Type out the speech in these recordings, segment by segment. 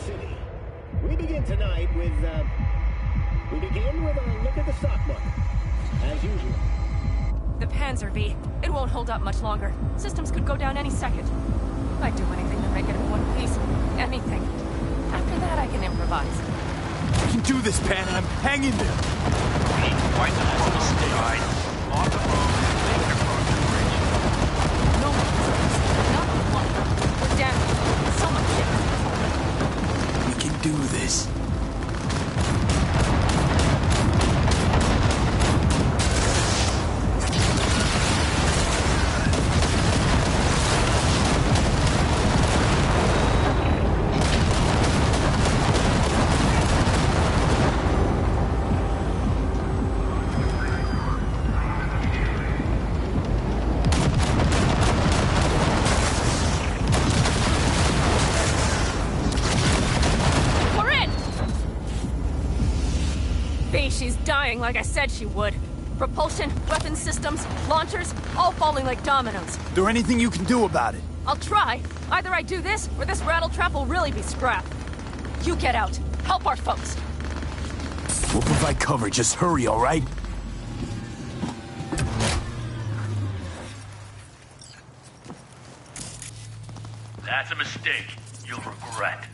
city. We begin tonight with, we begin with a look at the stock market, as usual. The Panzer V. It won't hold up much longer. Systems could go down any second. I'd do anything to make it in one piece. Anything. After that, I can improvise. You can do this, Pan. I'm hanging there. We need to find the closest side. Off the road and make it across the bridge. No one deserves it. Not one. We're damaged. So much shit. We can do this. She's dying like I said she would. Propulsion, weapon systems, launchers, all falling like dominoes. Is there anything you can do about it? I'll try. Either I do this, or this rattletrap will really be scrapped. You get out. Help our folks. We'll provide cover. Just hurry, all right? That's a mistake. You'll regret.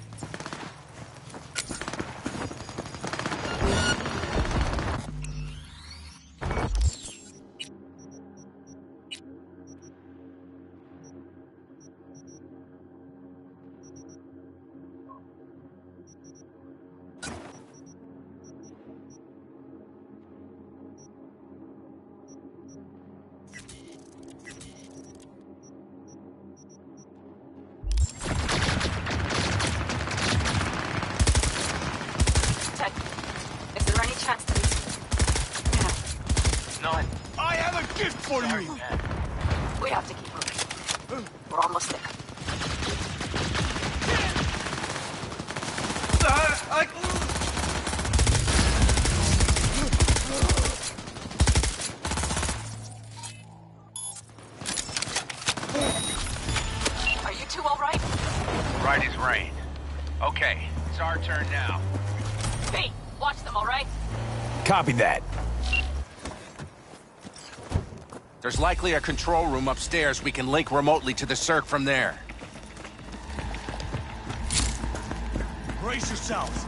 None. I have a gift for Sorry, you! man. We have to keep moving. We're almost there. Are you two all right? Right as rain. Okay, it's our turn now. Hey, watch them, all right? Copy that. There's likely a control room upstairs. We can link remotely to the circ from there. Brace yourselves.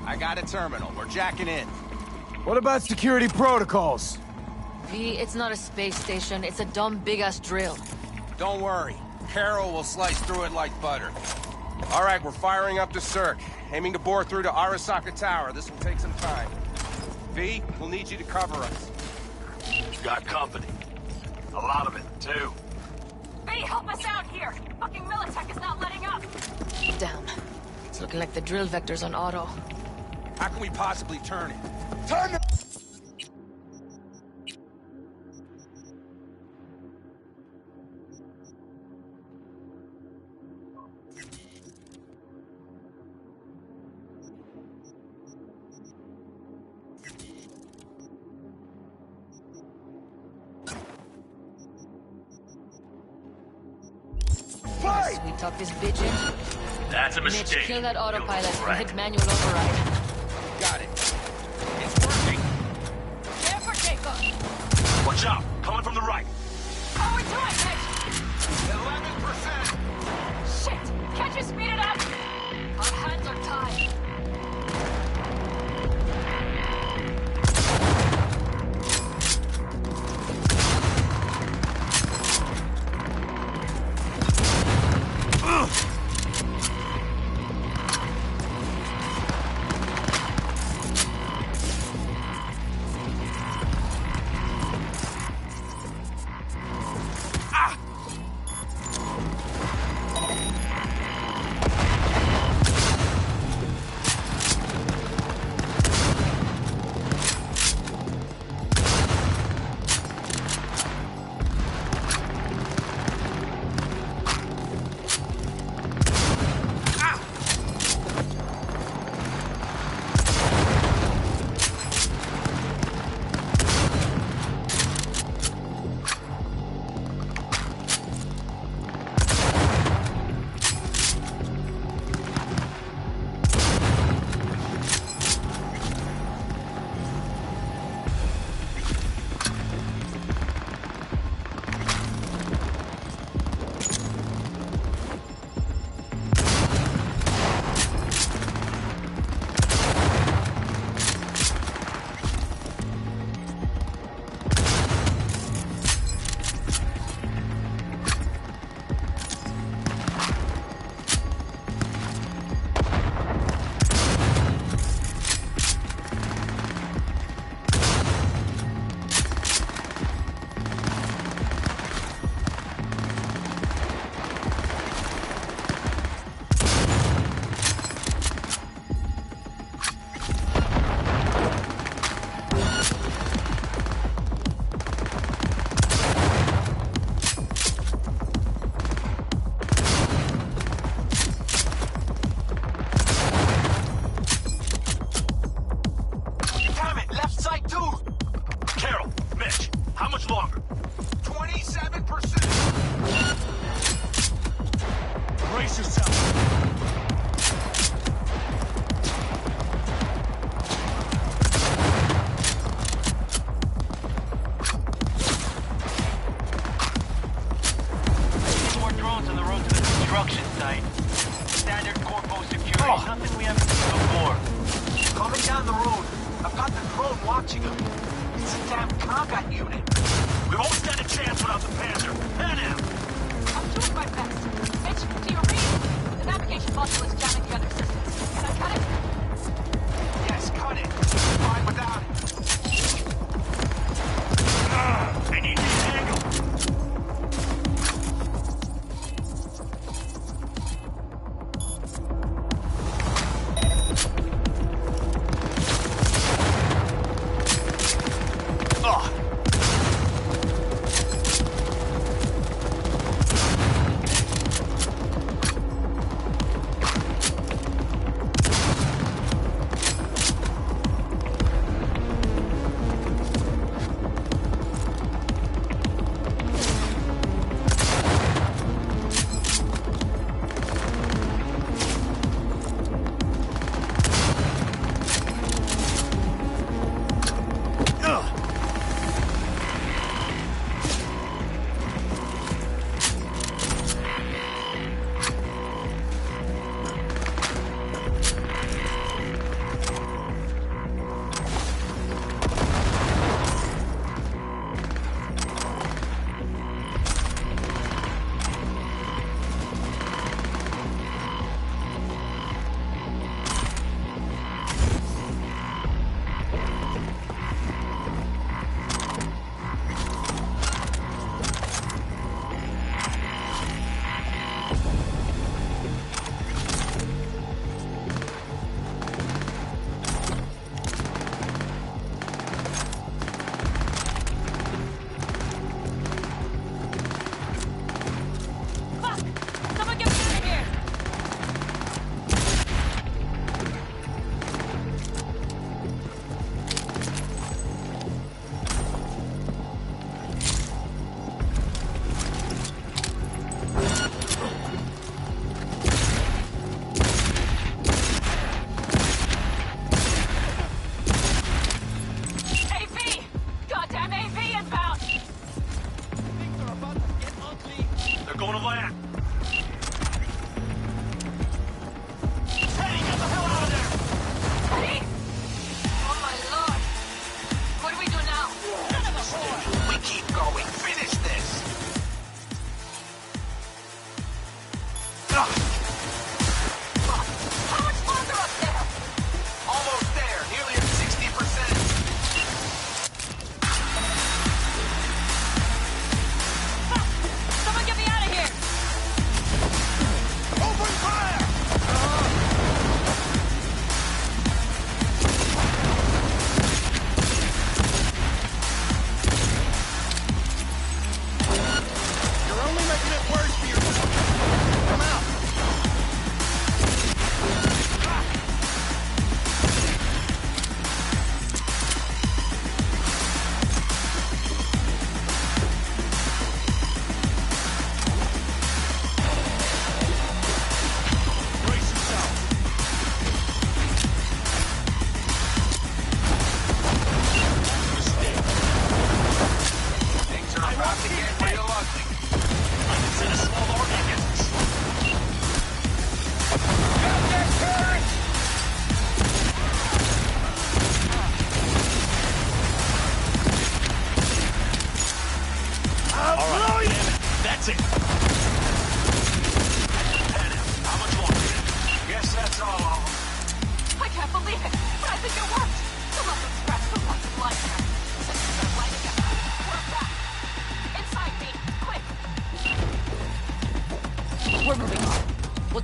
I got a terminal. We're jacking in. What about security protocols? V, it's not a space station. It's a dumb big-ass drill. Don't worry. Carol will slice through it like butter. All right, we're firing up the circ. Aiming to bore through to Arasaka Tower. This will take some time. V, we'll need you to cover us. Got company. A lot of it, too. Hey, help us out here! Fucking Militech is not letting up! Damn. It's looking like the drill vector's on auto. How can we possibly turn it? Turn the... Yes, we tuck this bitch in. That's a Mitch, mistake. kill that autopilot You'll and regret. hit manual override. Got it. It's working. There for Jacob! Watch out! Coming from the right. How are we doing, Mitch? 11%. Shit! Can't you speed it up? Our hands are tied. Brace yourself. More drones on the road to the construction site. Standard corpo security. Nothing we haven't seen before. Coming down the road. I've got the drone watching him. It's a damn combat unit. We've always got a chance without the Panzer. Pan him! I'm doing my best. Mitch, do you read? The navigation module is jamming the other systems. Can I cut it? Yes, cut it. Fine without it. I need this angle.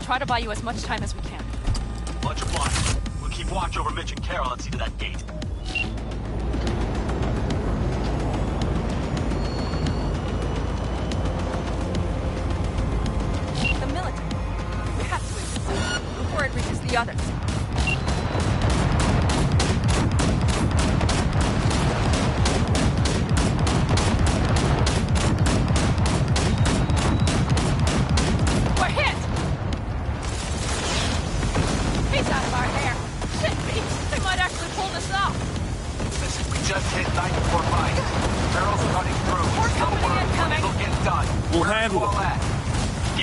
Try to buy you as much time as we can. Much obliged. We'll keep watch over Mitch and Carol and see to that gate. The military. We have to intercept it before it reaches the others. We're hit!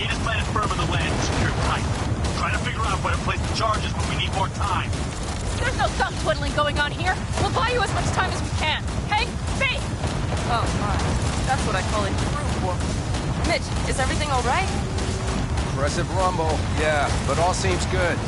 Gate is planted firm in the land and secured tight. Try to figure out where to place the charges, but we need more time. There's no thumb twiddling going on here. We'll buy you as much time as we can. Hey, V! Oh, my. That's what I call a true war. Mitch, is everything all right? Aggressive rumble, yeah, but all seems good.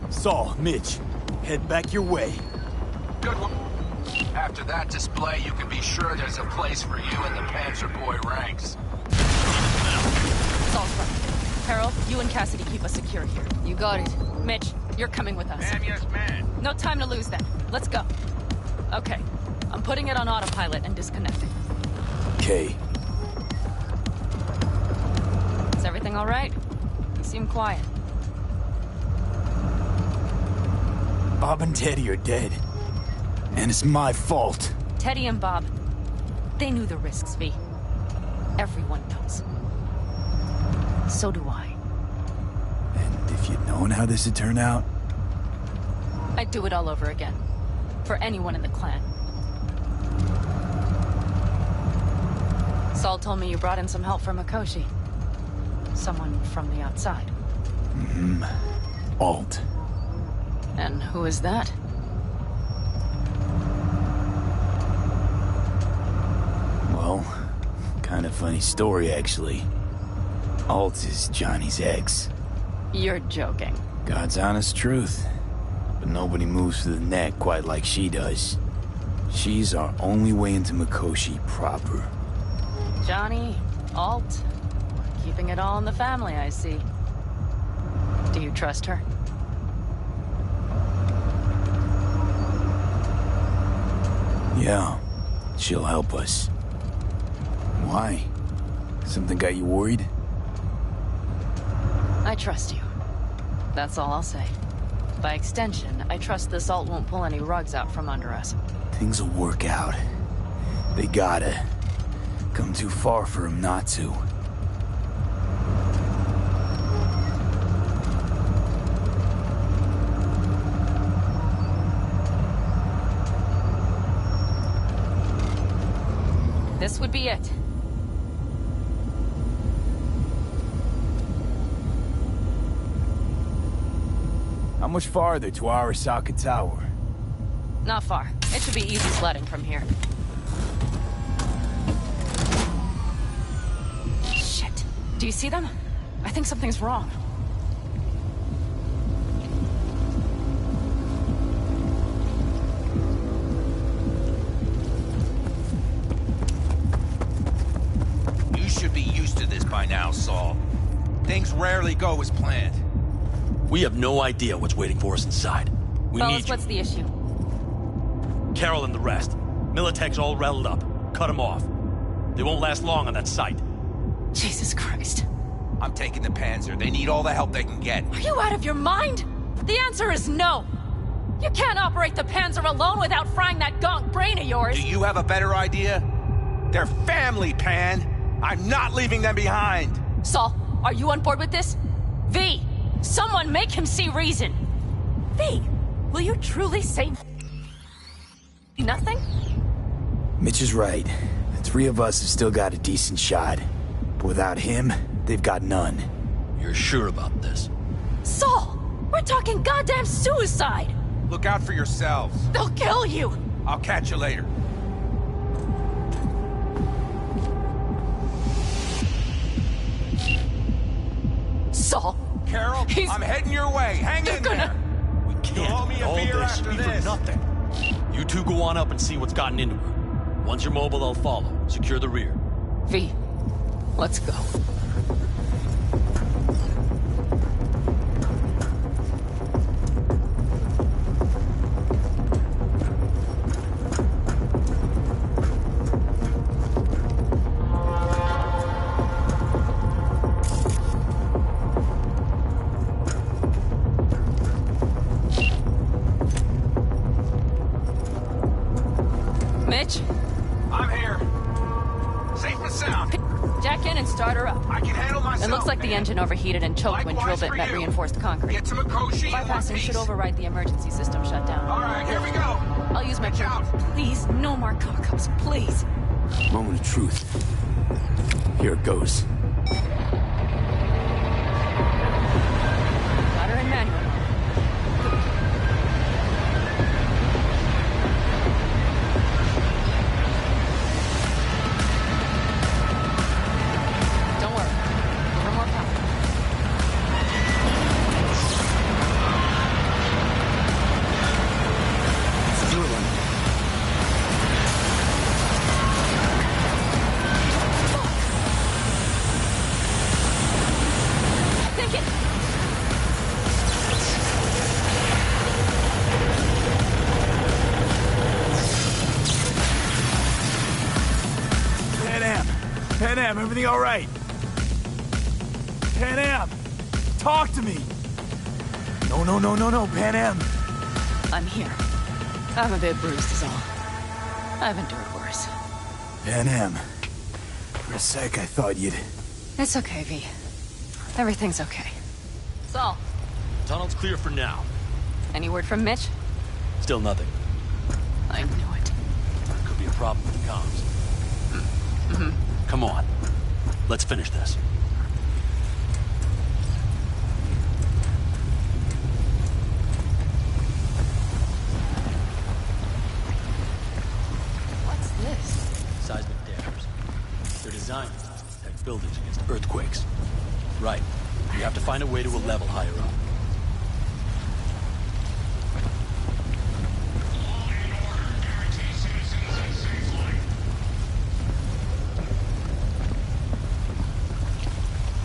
Saul, Mitch, head back your way. Good one. After that display, you can be sure there's a place for you in the Panzer Boy ranks. Saul's right. Harold, you and Cassidy keep us secure here. You got it. Mitch, you're coming with us. Ma'am, yes, ma'am. No time to lose then. Let's go. Okay. I'm putting it on autopilot and disconnecting. Okay. Is everything all right? You seem quiet. Bob and Teddy are dead. And it's my fault. Teddy and Bob, they knew the risks, V. Everyone knows. So do I. And if you'd known how this would turn out... I'd do it all over again. For anyone in the clan. Saul told me you brought in some help from Mikoshi. Someone from the outside. Mm-hmm. Alt. And who is that? Well, kind of funny story, actually. Alt is Johnny's ex. You're joking. God's honest truth. But nobody moves to the neck quite like she does. She's our only way into Mikoshi proper. Johnny, Alt, keeping it all in the family, I see. Do you trust her? Yeah, she'll help us. Why? Something got you worried? I trust you. That's all I'll say. By extension, I trust this Alt won't pull any rugs out from under us. Things will work out. They gotta. Come too far for him not to. This would be it. How much farther to Arasaka Tower? Not far. It should be easy sledding from here. Shit. Do you see them? I think something's wrong. You should be used to this by now, Saul. Things rarely go as planned. We have no idea what's waiting for us inside. We Fellas, need you. what's the issue? Carol and the rest. Militech's all rattled up. Cut them off. They won't last long on that site. Jesus Christ. I'm taking the Panzer. They need all the help they can get. Are you out of your mind? The answer is no. You can't operate the Panzer alone without frying that gonk brain of yours. Do you have a better idea? They're family, Pan. I'm not leaving them behind. Saul, are you on board with this? V, someone make him see reason. V, will you truly say nothing? Mitch is right. The three of us have still got a decent shot. But without him, they've got none. You're sure about this? Saul, we're talking goddamn suicide. Look out for yourselves. They'll kill you. I'll catch you later. Saul, Carol, I'm heading your way. Hang in there. We can't. owe me a All beer this after be for this. nothing. You two go on up and see what's gotten into her. Once you're mobile, they'll follow. Secure the rear. V, let's go. Mitch? I'm here. Safe and sound. Jack in and start her up. I can handle myself. It looks like the man. engine overheated and choked when drill Likewise bit for met you. reinforced concrete. Get to Mikoshi in one Bypassing should piece. override the emergency system shutdown. All right, here we go. I'll use my... Watch out. Please, no more cock-ups, please. Moment of truth. Here it goes. Got her in manual. Don't worry. Give her more power. Let's do it then. Think it. Pan Am, everything all right? Pan Am, talk to me. No, Pan Am. I'm here. I'm a bit bruised is all. I've endured worse. Pan Am. For a sec, I thought you'd... It's okay, V. Everything's okay. Saul, Tunnel's clear for now. any word from Mitch? Still nothing. I knew it. Could be a problem with the comms. Come on. Let's finish this. What's this? Seismic dampers. They're designed to protect buildings against earthquakes. Right. You have to find a way to a level higher up.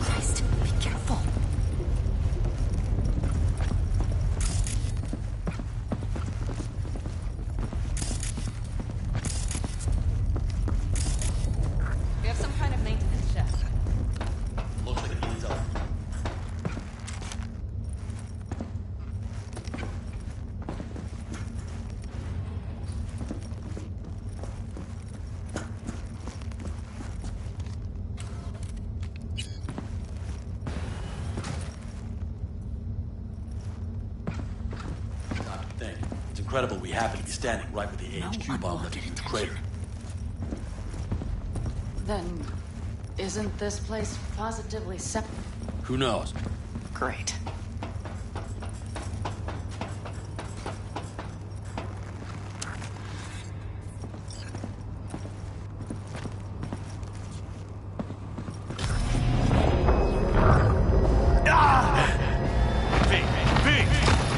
Christ, be careful. We have some kind of maintenance check. Looks like it needs up. Stop to think. It's incredible we happen to be standing right where the HQ bomb left in the crater. Then, isn't this place positively separate? Who knows? Great.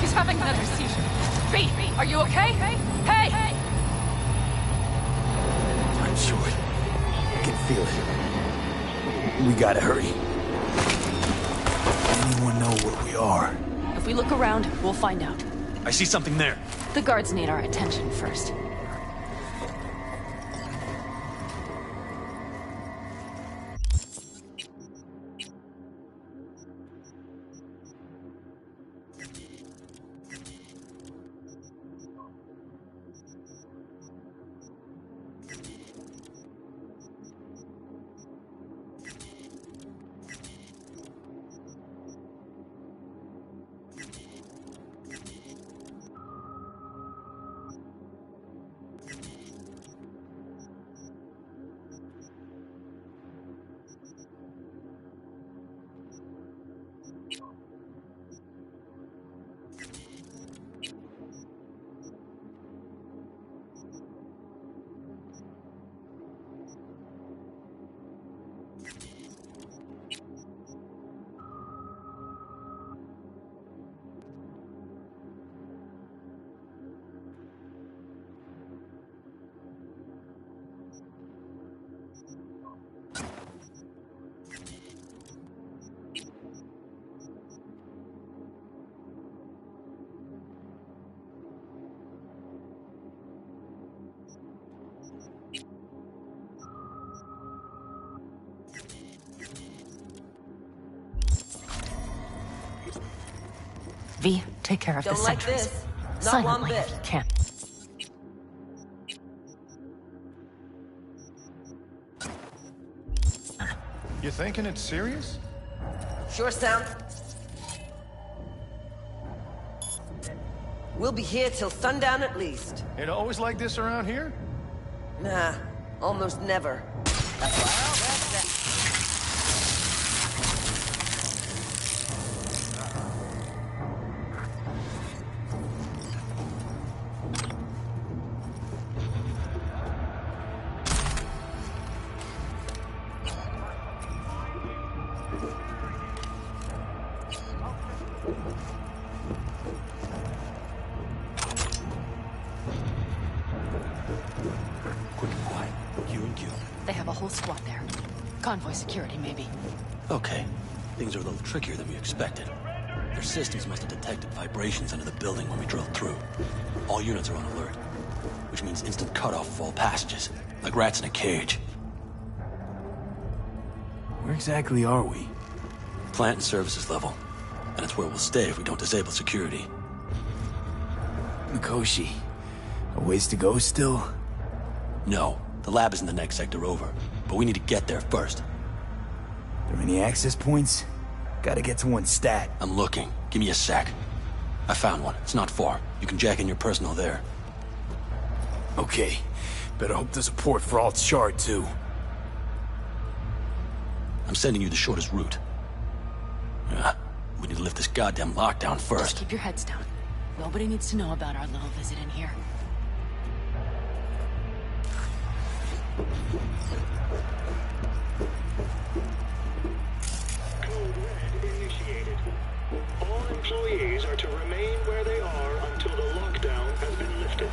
He's having another seizure. B, are you okay? Hey! I'm short. I can feel it. We gotta hurry. Anyone know where we are? If we look around, we'll find out. I see something there. The guards need our attention first. V, take care of the Don't like sentries. this. Not one Silently bit. if you can. You thinking it's serious? Sure sound. We'll be here till sundown at least. It always like this around here? Nah, almost never. That's that. Squad there. Convoy security, maybe. Okay. Things are a little trickier than we expected. Their systems must have detected vibrations under the building when we drilled through. All units are on alert, which means instant cutoff of all passages, like rats in a cage. Where exactly are we? Plant and services level. And it's where we'll stay if we don't disable security. Mikoshi. A ways to go still? No. The lab is in the next sector over. But we need to get there first. There any access points? Gotta get to one stat. I'm looking. Give me a sec. I found one. It's not far. You can jack in your personal there. Okay. Better hope there's a port for Alt Shard, too. I'm sending you the shortest route. We need to lift this goddamn lockdown first. Just keep your heads down. Nobody needs to know about our little visit in here. Code Red initiated. All employees are to remain where they are until the lockdown has been lifted.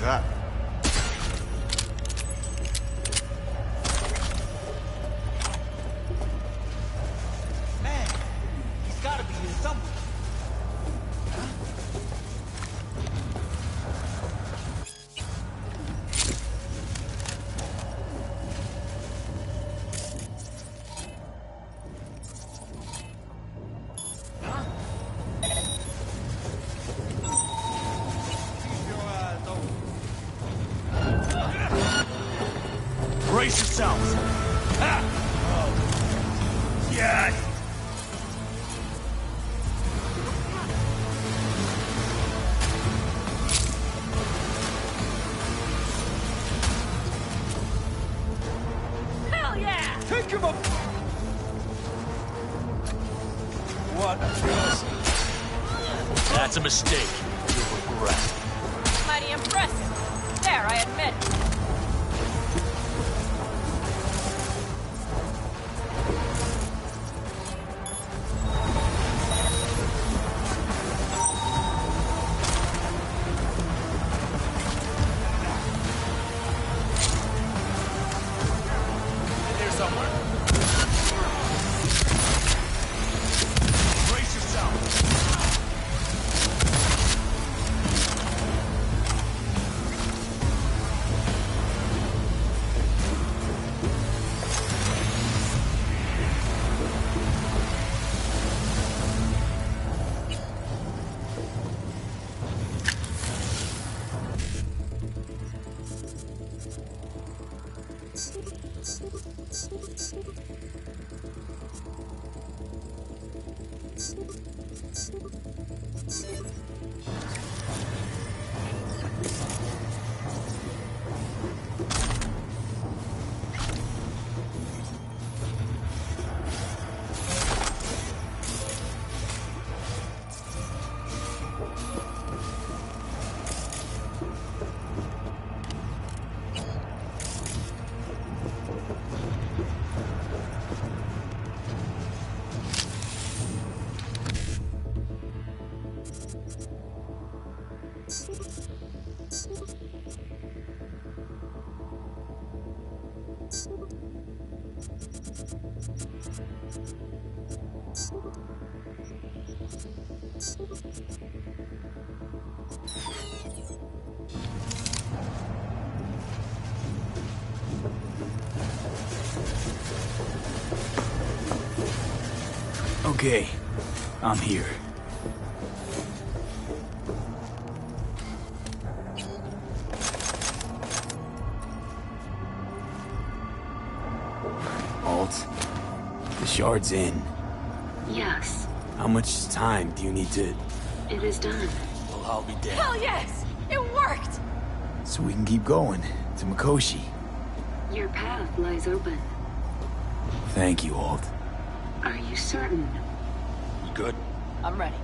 that? Man, he's gotta be here somewhere. Brace yourselves! Ah! Oh. Yes! Hell yeah! Think of a... What a mess. That's a mistake. You'll regret. Mighty impressive. There, I admit. Here somewhere. Brace yourself. Okay, I'm here. Alt, the shard's in. Yes, How much time do you need to... it is done. Well, I'll be damned. Hell yes! It worked! So we can keep going to Mikoshi? Your path lies open. Thank you, Alt. Are you certain? You good? I'm ready.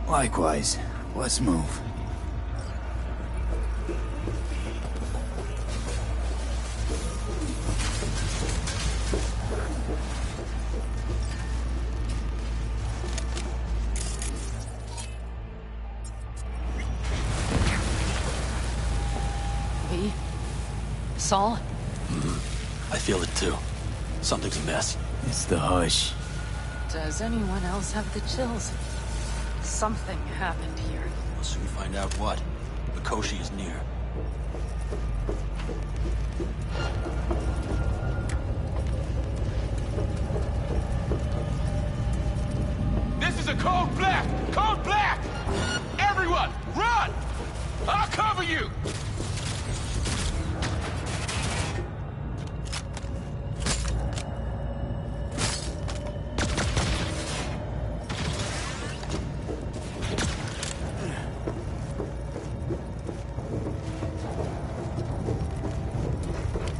Likewise. Let's move. V? Saul? I feel it too. Something's amiss. It's the hush. Does anyone else have the chills? Something happened here. We'll soon find out what. Mikoshi is near. This is a code black! Code black! Everyone, run! I'll cover you!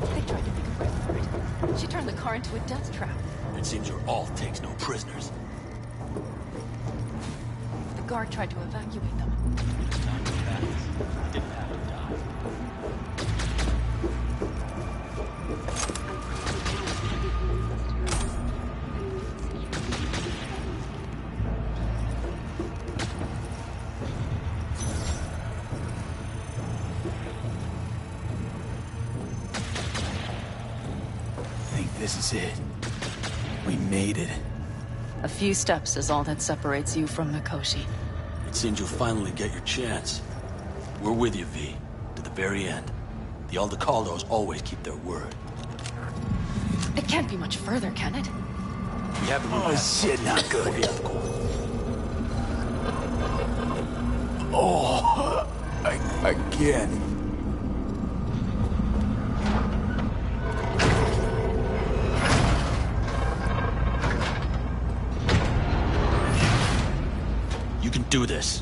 They tried to make a break for it. She turned the car into a death trap. It seems your alt takes no prisoners. The guard tried to evacuate them. Not too bad. Didn't have to die. This is it. We made it. A few steps is all that separates you from Mikoshi. It seems you'll finally get your chance. We're with you, V, to the very end. The Aldecaldos always keep their word. It can't be much further, can it? We have the Oh shit, not good. We'll be at the corner. Oh, again. You can do this.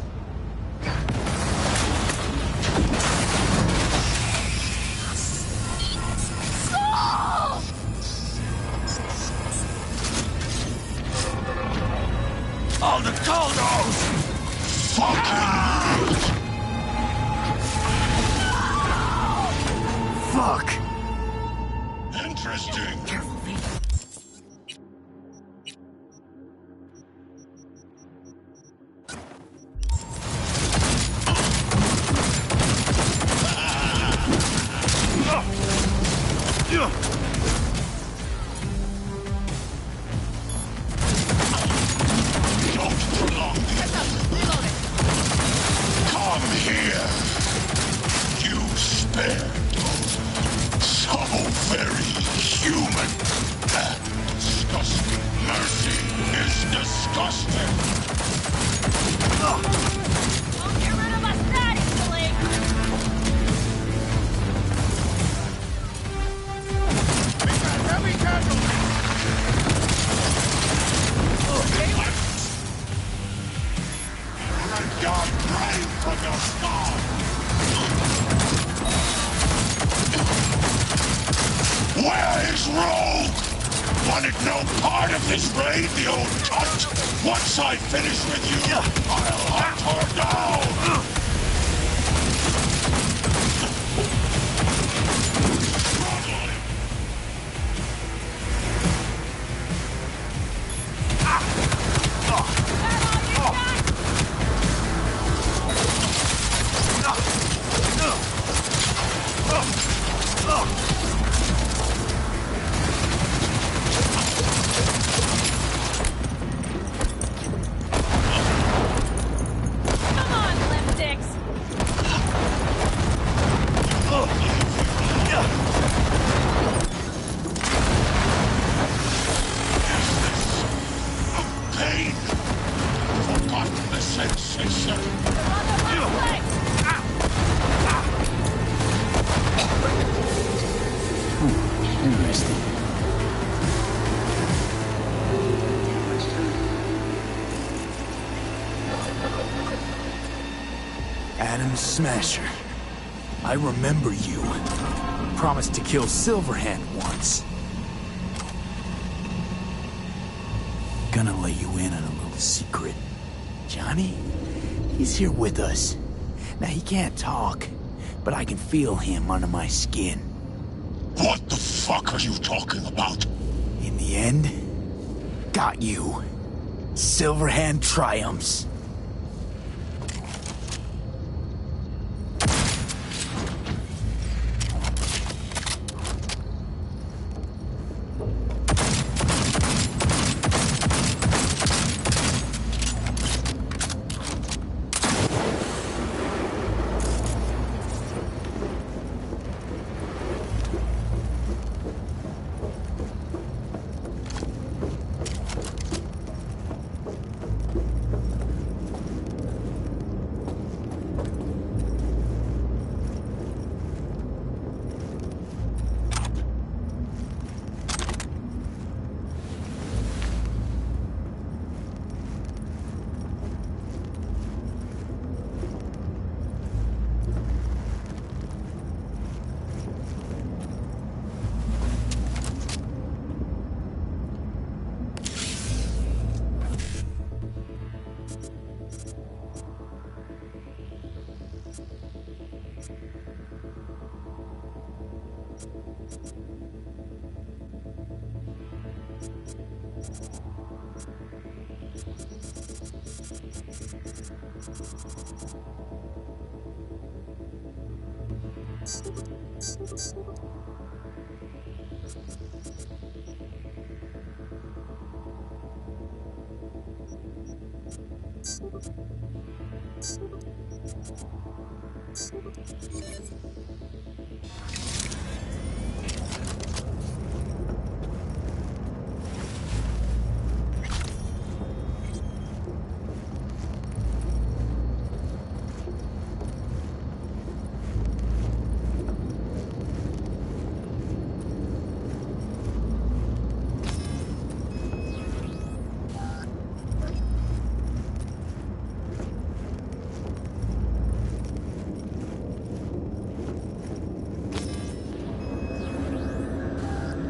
All the Caldos! Fuck! Interesting. Careful, V. Don't prolong it. Come here. You spared. So very human. Disgusting. Mercy is disgusting. Don't get rid of us that easily! Heavy casualty. God, rain from your star! Where is Rogue? Wanted no part of this raid, the old cunt! Once I finish with you, I'll hunt her down! Come on, lipsticks! Pain! Forgotten the sensation! Interesting. Adam Smasher. I remember you. Promised to kill Silverhand once. Gonna let you in on a little secret. Johnny, he's here with us. Now, he can't talk, but I can feel him under my skin. What the fuck are you talking about? In the end, got you. Silverhand triumphs.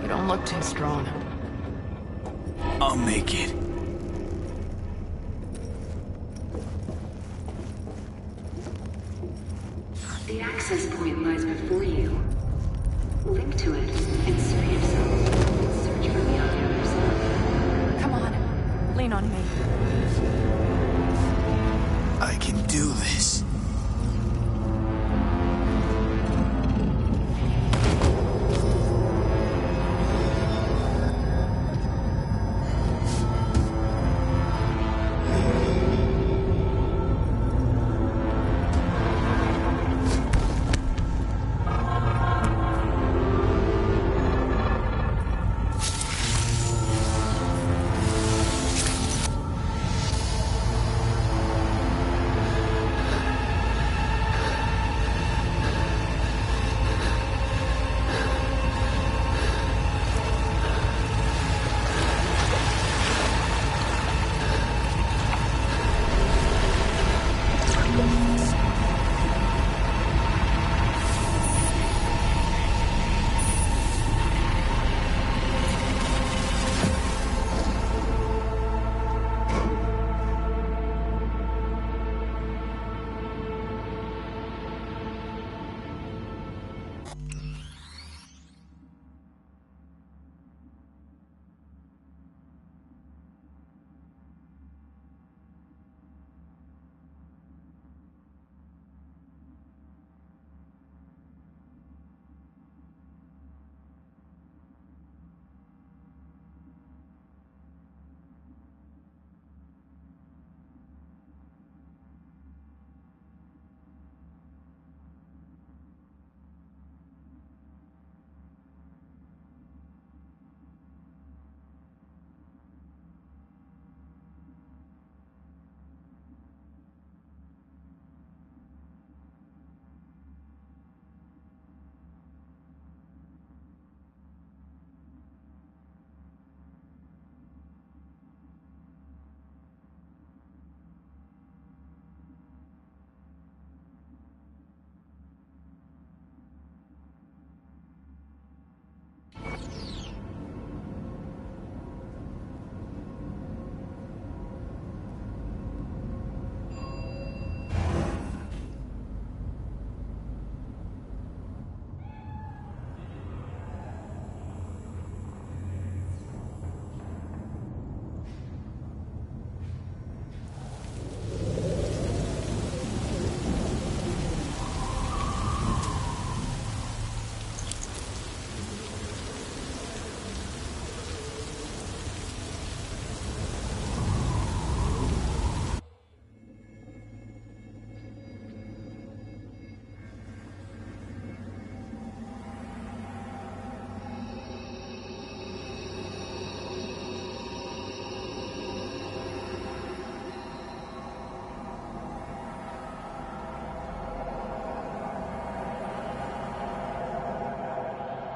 You don't look too strong. I'll make it. The access point lies before you. Link to it, insert yourself, and search for me on the other side. Come on, lean on me. I can do this.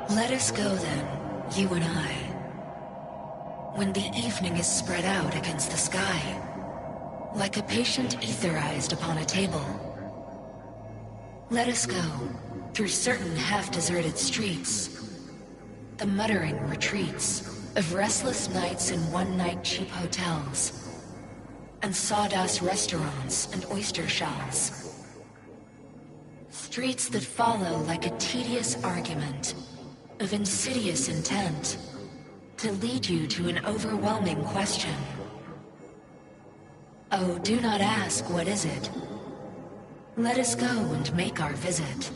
Let us go then, you and I. When the evening is spread out against the sky, like a patient etherized upon a table. Let us go through certain half-deserted streets, the muttering retreats of restless nights in one-night cheap hotels, and sawdust restaurants and oyster shells. Streets that follow like a tedious argument of insidious intent to lead you to an overwhelming question. Oh, do not ask, what is it? Let us go and make our visit.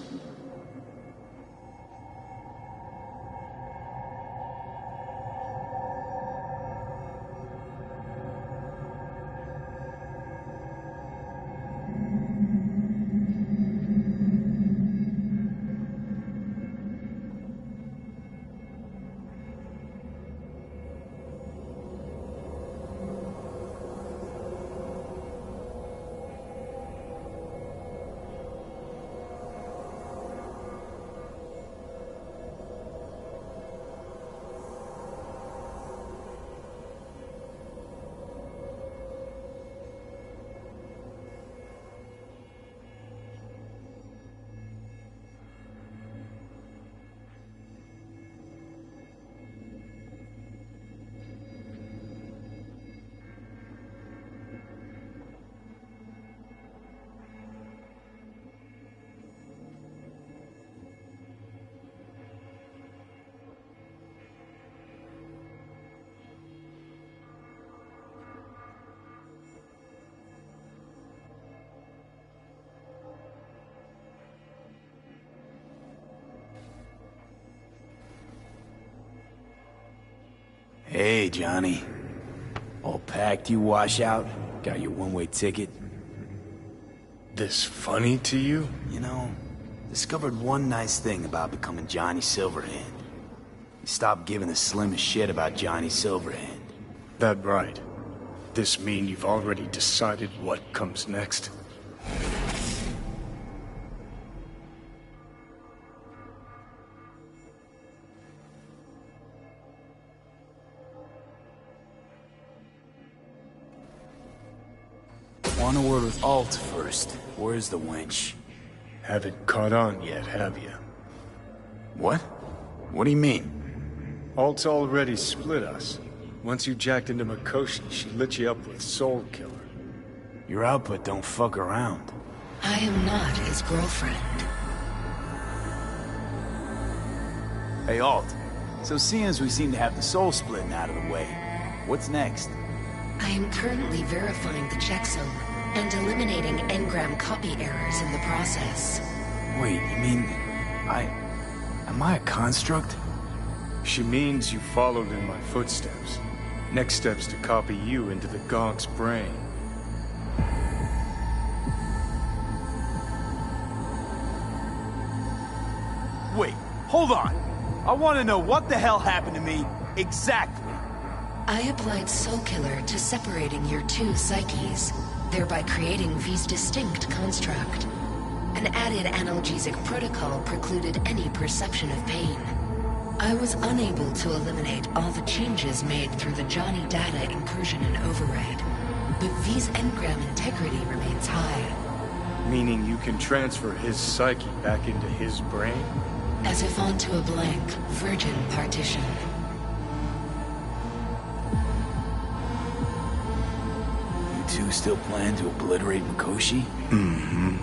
Hey, Johnny. All packed, you wash out? Got your one-way ticket? This funny to you? You know, discovered one nice thing about becoming Johnny Silverhand. You stopped giving the slimmest shit about Johnny Silverhand. That right. This mean you've already decided what comes next? Want a word with Alt first. Where's the wench? Haven't caught on yet, have you? What? What do you mean? Alt's already split us. Once you jacked into Mikoshi, she lit you up with Soul Killer. Your output don't fuck around. I am not his girlfriend. Hey, Alt. So seeing as we seem to have the soul splitting out of the way, what's next? I am currently verifying the checksum and eliminating engram copy errors in the process. Wait, you mean... Am I a construct? She means you followed in my footsteps. Next step's to copy you into the Gonk's brain. Wait, hold on. I want to know what the hell happened to me exactly. I applied Soul Killer to separating your two psyches, thereby creating V's distinct construct. An added analgesic protocol precluded any perception of pain. I was unable to eliminate all the changes made through the Johnny data incursion and override, but V's engram integrity remains high. Meaning you can transfer his psyche back into his brain? As if onto a blank, virgin partition. You two still plan to obliterate Mikoshi? Mm-hmm.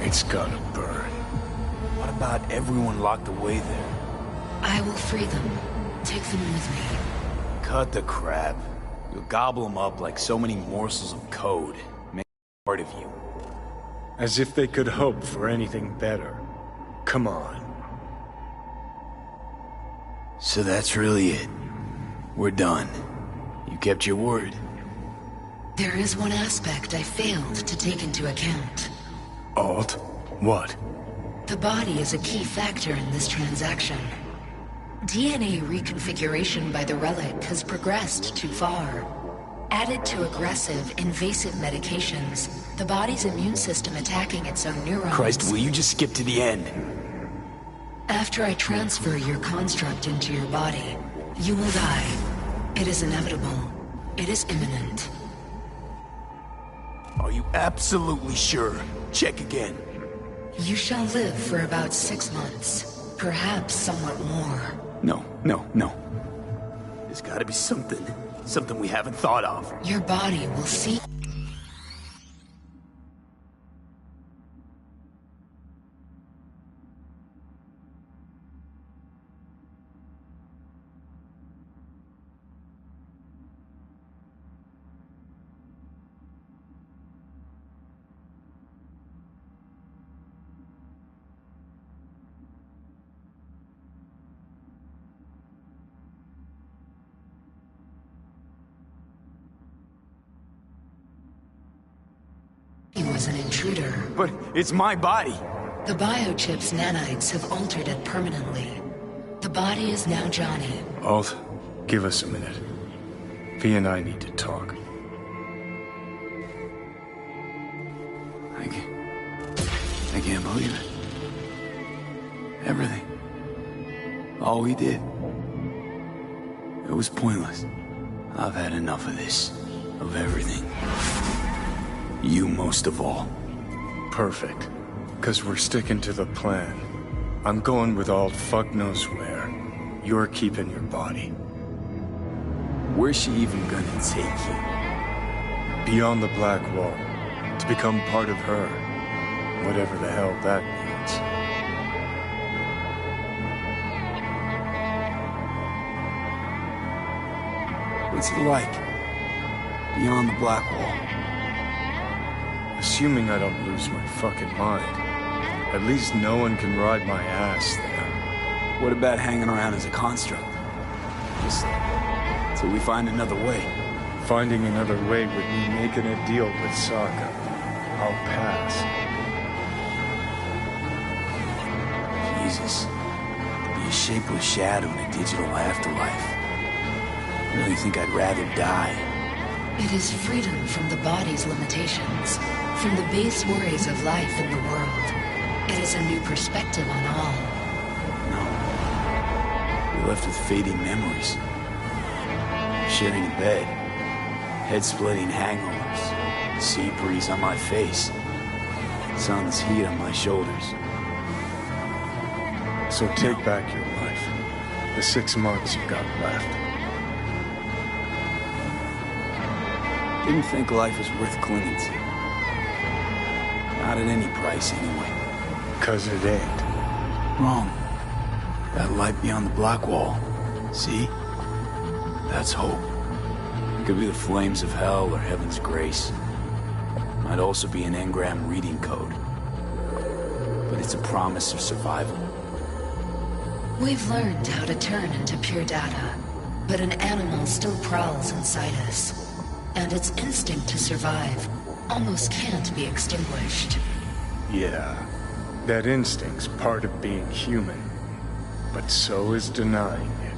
It's gonna burn. What about everyone locked away there? I will free them. Take them with me. Cut the crap. You'll gobble them up like so many morsels of code. Make part of you. As if they could hope for anything better. Come on. So that's really it. We're done. You kept your word. There is one aspect I failed to take into account. Alt? What? The body is a key factor in this transaction. DNA reconfiguration by the relic has progressed too far. Added to aggressive, invasive medications, the body's immune system attacking its own neurons. Christ, will you just skip to the end? After I transfer your construct into your body, you will die. It is inevitable. It is imminent. Are you absolutely sure? Check again. You shall live for about 6 months. Perhaps somewhat more. No. There's gotta be something we haven't thought of. Your body will see. He was an intruder. But it's my body. The biochip's nanites have altered it permanently. The body is now Johnny. Alt, give us a minute. V and I need to talk. I can't believe it. Everything. All we did. It was pointless. I've had enough of this. Of everything. You most of all. Perfect. 'Cause we're sticking to the plan. I'm going with Alt fuck knows where. You're keeping your body. Where's she even gonna take you? Beyond the Black Wall. To become part of her. Whatever the hell that means. What's it like? Beyond the Black Wall? Assuming I don't lose my fucking mind. At least no one can ride my ass there. What about hanging around as a construct? Just till we find another way. Finding another way would mean making a deal with Sokka. I'll pass. Jesus. To be a shapeless shadow in a digital afterlife. I really think I'd rather die. It is freedom from the body's limitations, from the base worries of life in the world. It is a new perspective on all. No. We're left with fading memories. Sharing a bed. Head-splitting hangovers. Sea breeze on my face. Sun's heat on my shoulders. So take back your life. The 6 months you got left. Didn't think life was worth clinging to. Not at any price, anyway. 'Cause it ain't. Wrong. That light beyond the Black Wall. See? That's hope. It could be the flames of hell or heaven's grace. Might also be an engram reading code. But it's a promise of survival. We've learned how to turn into pure data, but an animal still prowls inside us. And its instinct to survive almost can't be extinguished. Yeah. That instinct's part of being human. But so is denying it.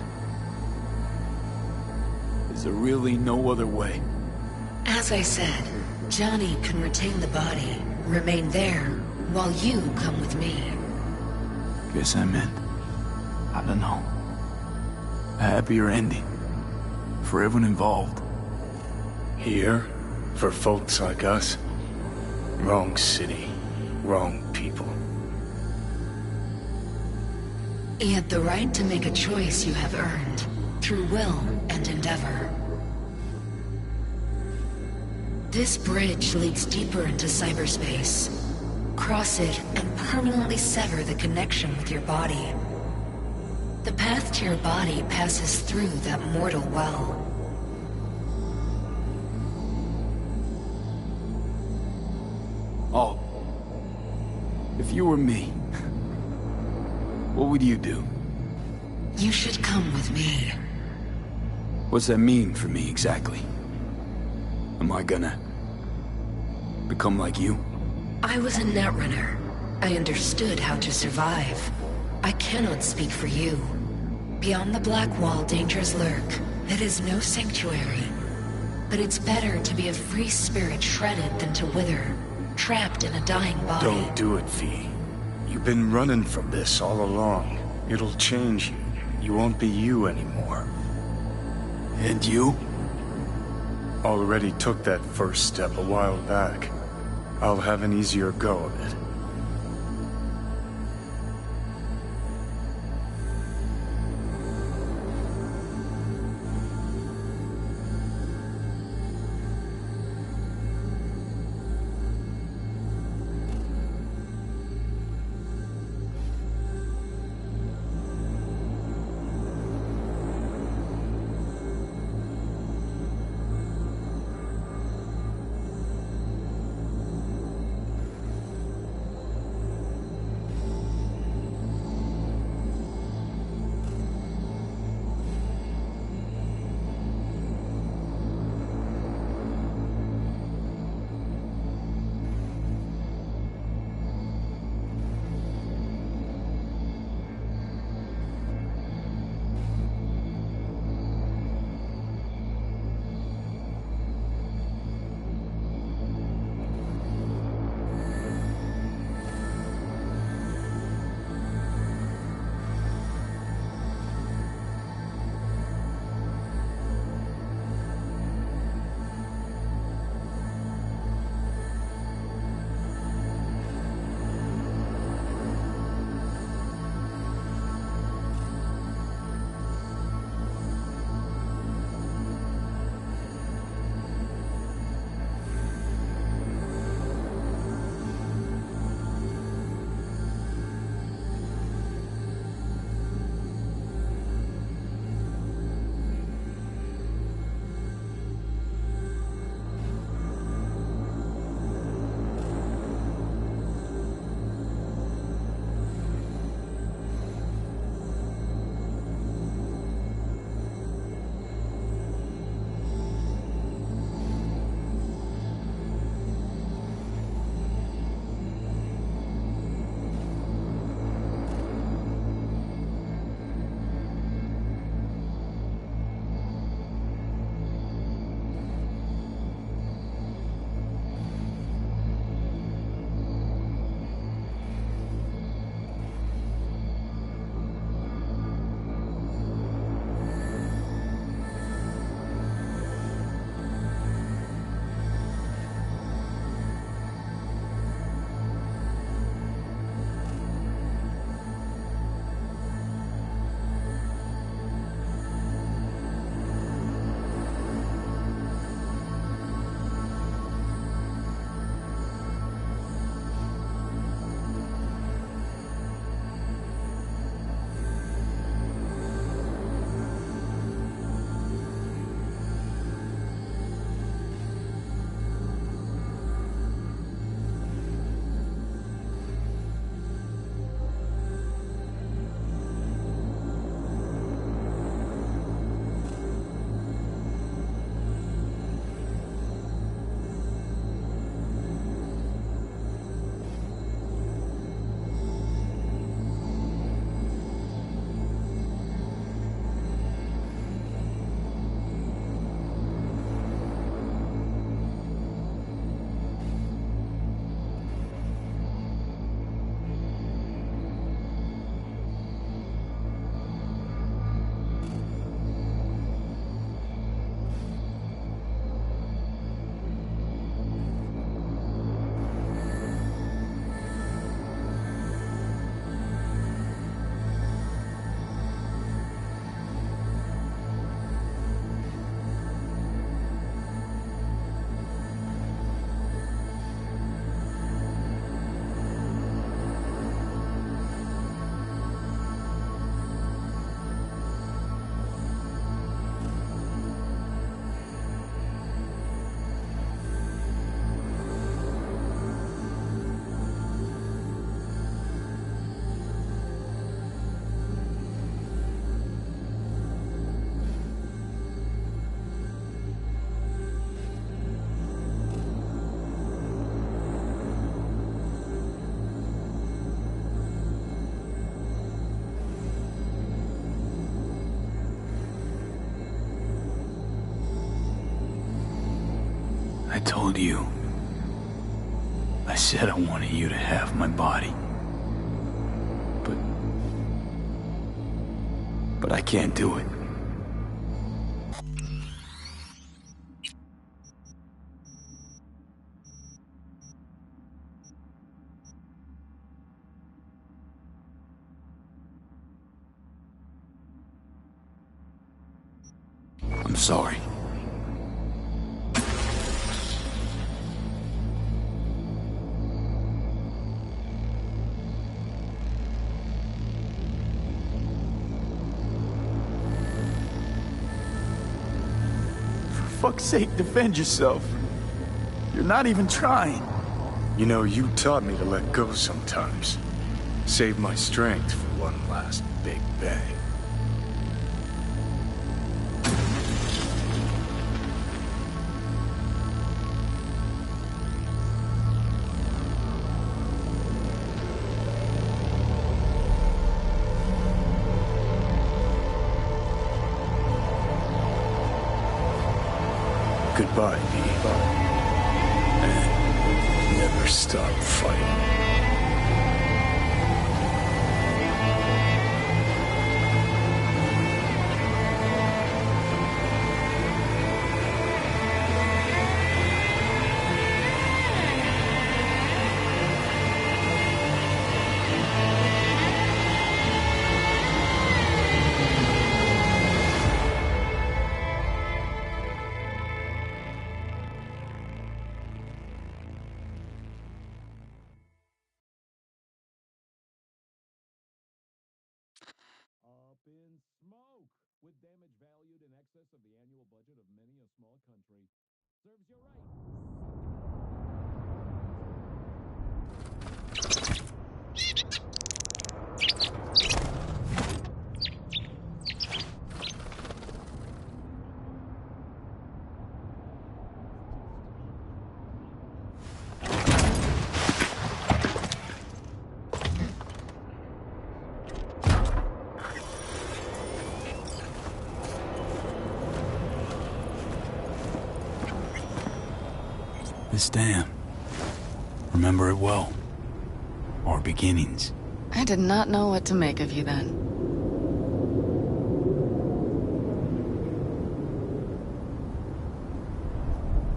Is there really no other way? As I said, Johnny can retain the body, remain there, while you come with me. Guess I meant, I don't know, a happier ending. For everyone involved. Here, for folks like us, wrong city, wrong people. Yet the right to make a choice you have earned, through will and endeavor. This bridge leads deeper into cyberspace. cross it and permanently sever the connection with your body. The path to your body passes through that mortal well. Oh. If you were me, what would you do? You should come with me. What's that mean for me exactly? Am I gonna become like you? I was a netrunner. I understood how to survive. I cannot speak for you. Beyond the Black Wall, dangers lurk. It is no sanctuary. But it's better to be a free spirit shredded than to wither, trapped in a dying body. Don't do it, V. You've been running from this all along. It'll change you. You won't be you anymore. And you? Already took that first step a while back. I'll have an easier go of it. told you. I said I wanted you to have my body. But I can't do it. I'm sorry. For fuck's sake, defend yourself. You're not even trying. You know, you taught me to let go sometimes. Save my strength for one last big bang. Goodbye, V. And never stop fighting. This dam. Remember it well. Our beginnings. I did not know what to make of you then.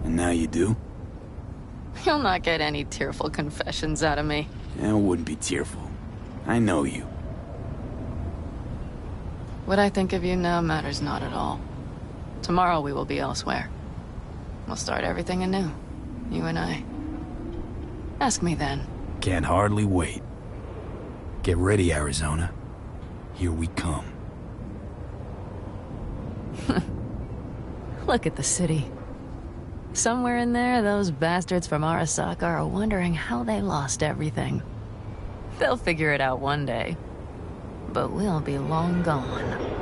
And now you do? You'll not get any tearful confessions out of me. It wouldn't be tearful. I know you. What I think of you now matters not at all. Tomorrow we will be elsewhere. We'll start everything anew. You and I. Ask me then. Can't hardly wait. Get ready, Arizona. Here we come. Look at the city. Somewhere in there, those bastards from Arasaka are wondering how they lost everything. They'll figure it out one day. But we'll be long gone.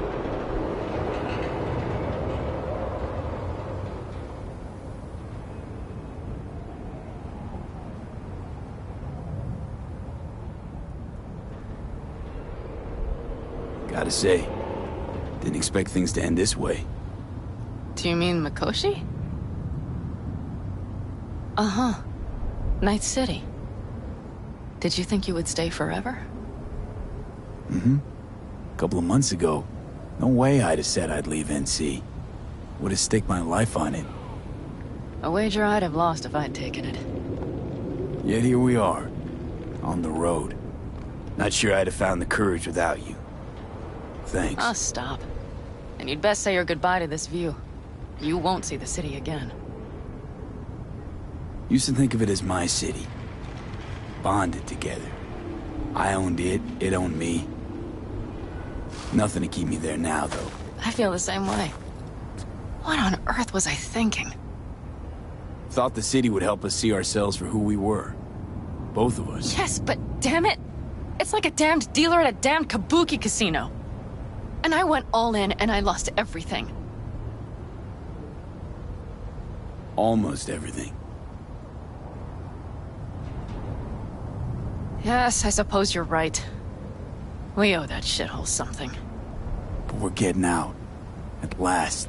Gotta say, didn't expect things to end this way. Do you mean Mikoshi? Uh-huh. Night City. Did you think you would stay forever? Mm-hmm. A couple of months ago, no way I'd have said I'd leave NC. Would have staked my life on it. A wager I'd have lost if I'd taken it. Yet here we are, on the road. Not sure I'd have found the courage without you. Thanks. Oh, stop. And you'd best say your goodbye to this view. You won't see the city again. Used to think of it as my city. Bonded together. I owned it, it owned me. Nothing to keep me there now, though. I feel the same way. What on earth was I thinking? Thought the city would help us see ourselves for who we were. Both of us. Yes, but damn it! It's like a damned dealer at a damned kabuki casino. And I went all in and I lost everything. Almost everything. Yes, I suppose you're right. We owe that shithole something. But we're getting out. At last.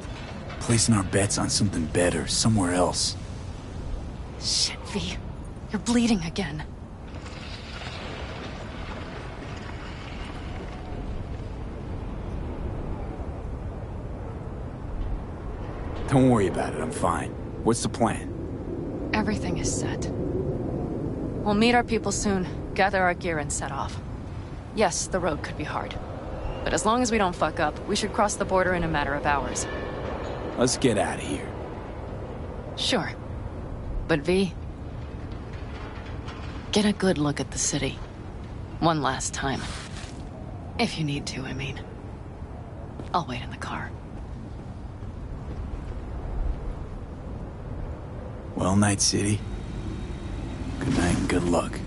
Placing our bets on something better, somewhere else. Shit, V. You're bleeding again. Don't worry about it, I'm fine. What's the plan? Everything is set. We'll meet our people soon, gather our gear and set off. Yes, the road could be hard. But as long as we don't fuck up, we should cross the border in a matter of hours. Let's get out of here. Sure. But V... get a good look at the city. One last time. If you need to, I mean. I'll wait in the car. Well, Night City. Good night and good luck.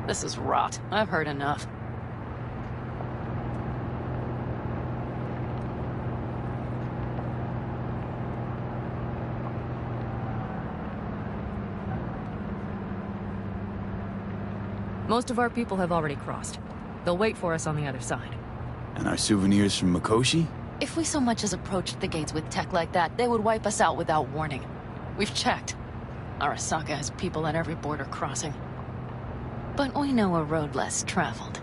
This is rot. I've heard enough. Most of our people have already crossed. They'll wait for us on the other side. And our souvenirs from Mikoshi? If we so much as approached the gates with tech like that, they would wipe us out without warning. We've checked. Arasaka has people at every border crossing. But we know a road less traveled.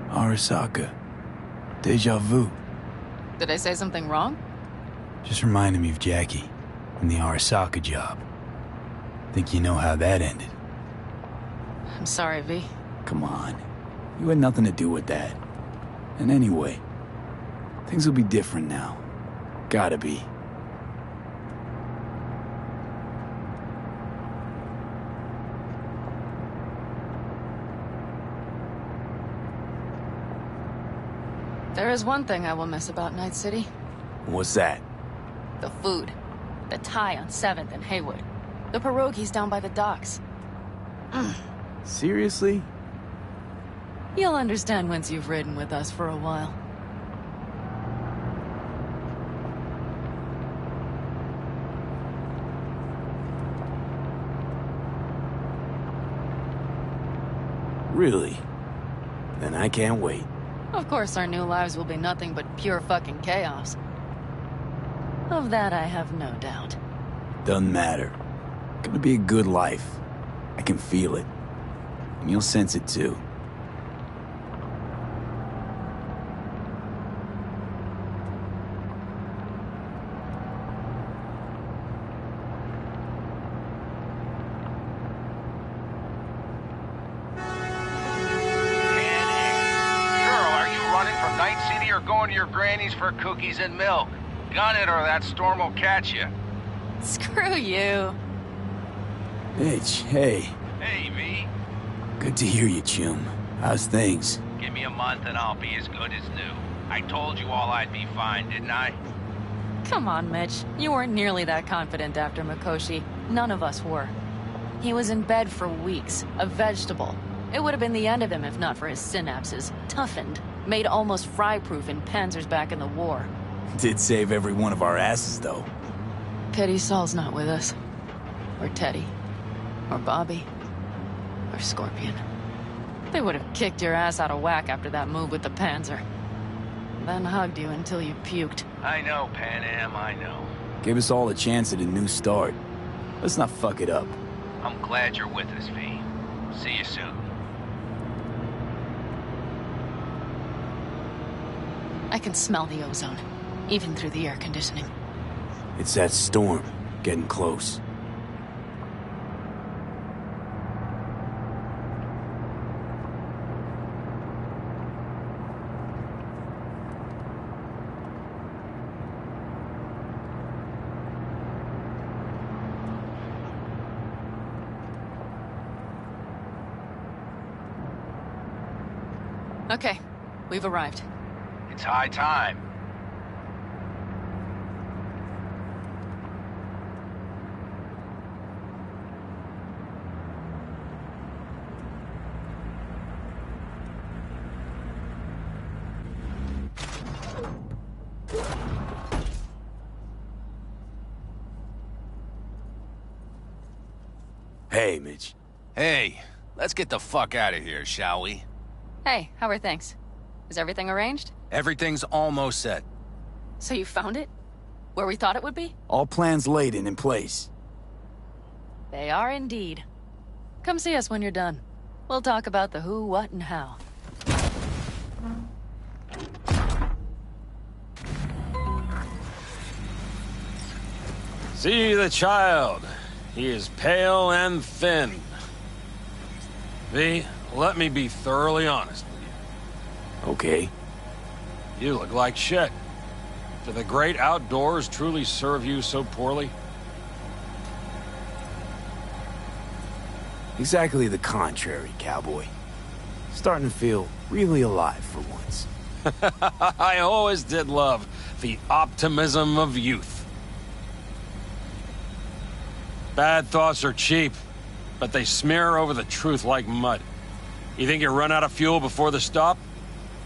Arasaka. Deja vu. Did I say something wrong? Just reminded me of Jackie and the Arasaka job. Think you know how that ended. I'm sorry, V. Come on. You had nothing to do with that. And anyway, things will be different now. Gotta be. There is one thing I will miss about Night City. What's that? The food. The Thai on 7th and Haywood. The pierogies down by the docks. Seriously? You'll understand once you've ridden with us for a while. Really? Then I can't wait. Of course our new lives will be nothing but pure fucking chaos. Of that I have no doubt. Doesn't matter. Gonna be a good life. I can feel it. And you'll sense it too. Going to your granny's for cookies and milk. Gun it or that storm will catch you. Screw you. Hitch, hey. Hey, V. Good to hear you, chum. How's things? Give me a month and I'll be as good as new. I told you all I'd be fine, didn't I? Come on, Mitch. You weren't nearly that confident after Mikoshi. None of us were. He was in bed for weeks, a vegetable. It would have been the end of him if not for his synapses. Toughened. Made almost fry-proof in panzers back in the war. Did save every one of our asses, though. Pity Saul's not with us. Or Teddy. Or Bobby. Or Scorpion. They would have kicked your ass out of whack after that move with the panzer. Then hugged you until you puked. I know, Pan Am, I know. Gave us all a chance at a new start. Let's not fuck it up. I'm glad you're with us, V. See you soon. I can smell the ozone, even through the air conditioning. It's that storm, getting close. Okay, we've arrived. It's high time. Hey, Mitch. Hey, let's get the fuck out of here, shall we? Hey, how are things? Is everything arranged? Everything's almost set. So you found it? Where we thought it would be? All plans laid and in place. They are indeed. Come see us when you're done. We'll talk about the who, what, and how. See the child. He is pale and thin. V, let me be thoroughly honest with you. Okay. You look like shit. Do the great outdoors truly serve you so poorly? Exactly the contrary, cowboy. Starting to feel really alive for once. I always did love the optimism of youth. Bad thoughts are cheap, but they smear over the truth like mud. You think you run out of fuel before the stop?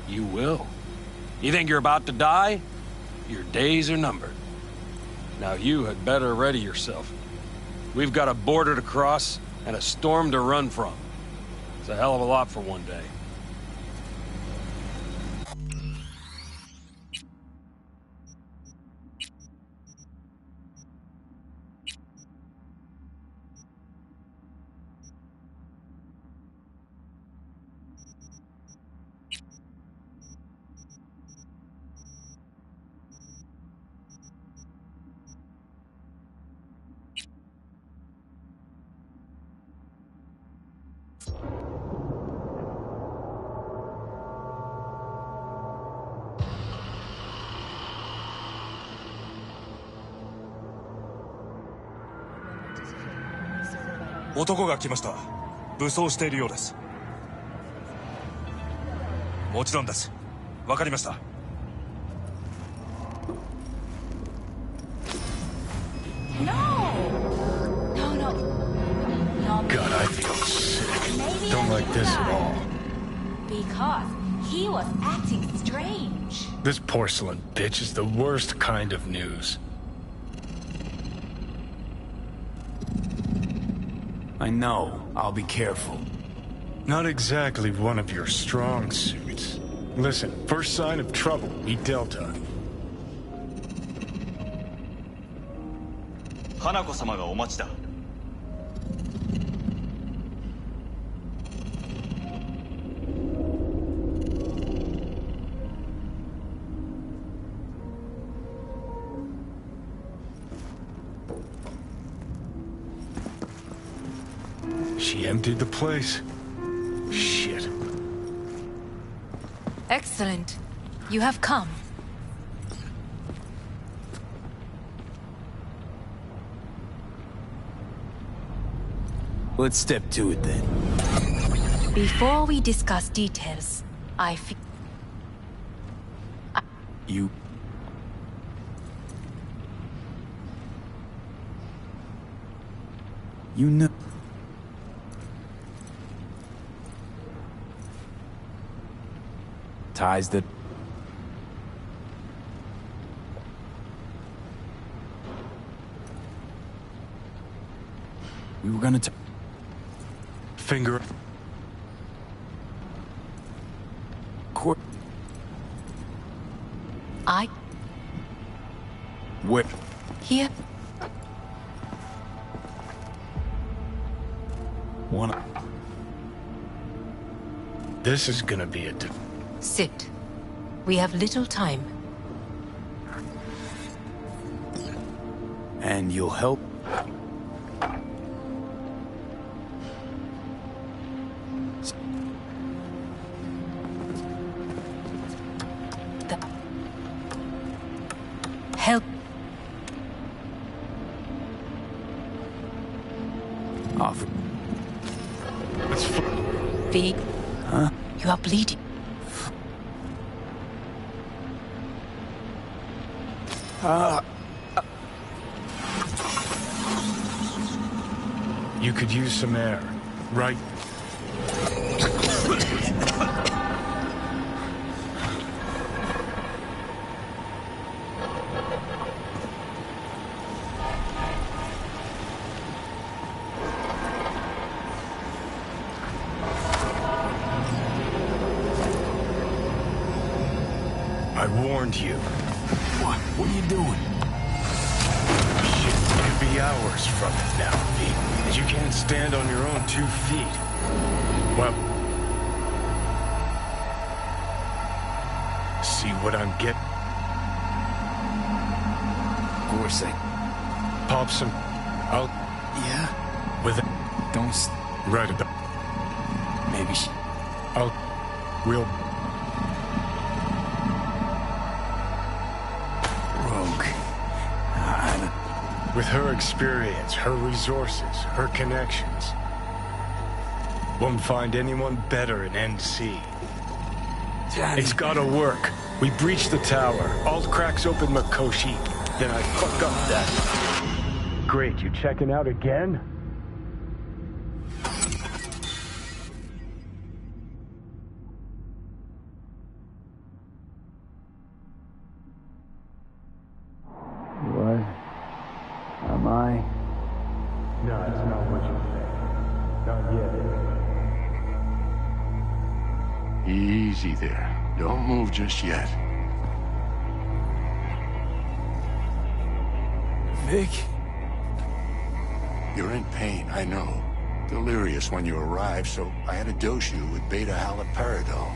You will. You think you're about to die? Your days are numbered. Now you had better ready yourself. We've got a border to cross and a storm to run from. It's a hell of a lot for one day.男が来ました。武装しているようです。もちろんです。わかりました。God, I feel sick. Don't like this at all. Because he was acting strange. This porcelain bitch is the worst kind of news. I know. I'll be careful. Not exactly one of your strong suits. Listen, first sign of trouble, meet Delta. 花子様がお待ちだ。She emptied the place. Shit. Excellent. You have come. Let's step to it then. Before we discuss details, I feel... You... You know... Ties that... We were gonna finger... Court... Where? Here? One... This is gonna be a... Sit. We have little time. And you'll help? Help. It's V. Huh? You are bleeding. You could use some air, right? I warned you. What? What are you doing? Shit could be hours from it now, V. And you can't stand on your own 2 feet. Well... See what I'm getting? Of course I... Pop some... I'll... Yeah? With it. Don't... Right about... Maybe she... We'll... Rogue. With her experience, her resources, her connections. Won't find anyone better in NC. Daddy. It's gotta work. We breach the tower. Alt cracks open Makoshi. Then I fuck up that. Great, you checking out again? What? Am I? No, it's not what you think. Not yet. Easy there. Don't move just yet. Vic? You're in pain, I know. Delirious when you arrived, so I had to dose you with beta-haloperidol.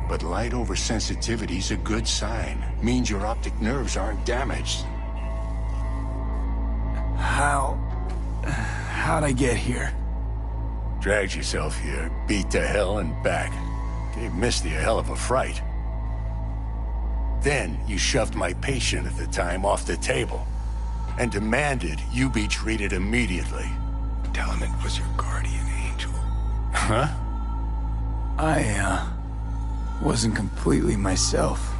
But light oversensitivity's a good sign. Means your optic nerves aren't damaged. How'd I get here? Dragged yourself here, beat to hell and back. Gave Misty a hell of a fright. Then you shoved my patient at the time off the table and demanded you be treated immediately. Tell him it was your guardian angel. Huh? I wasn't completely myself.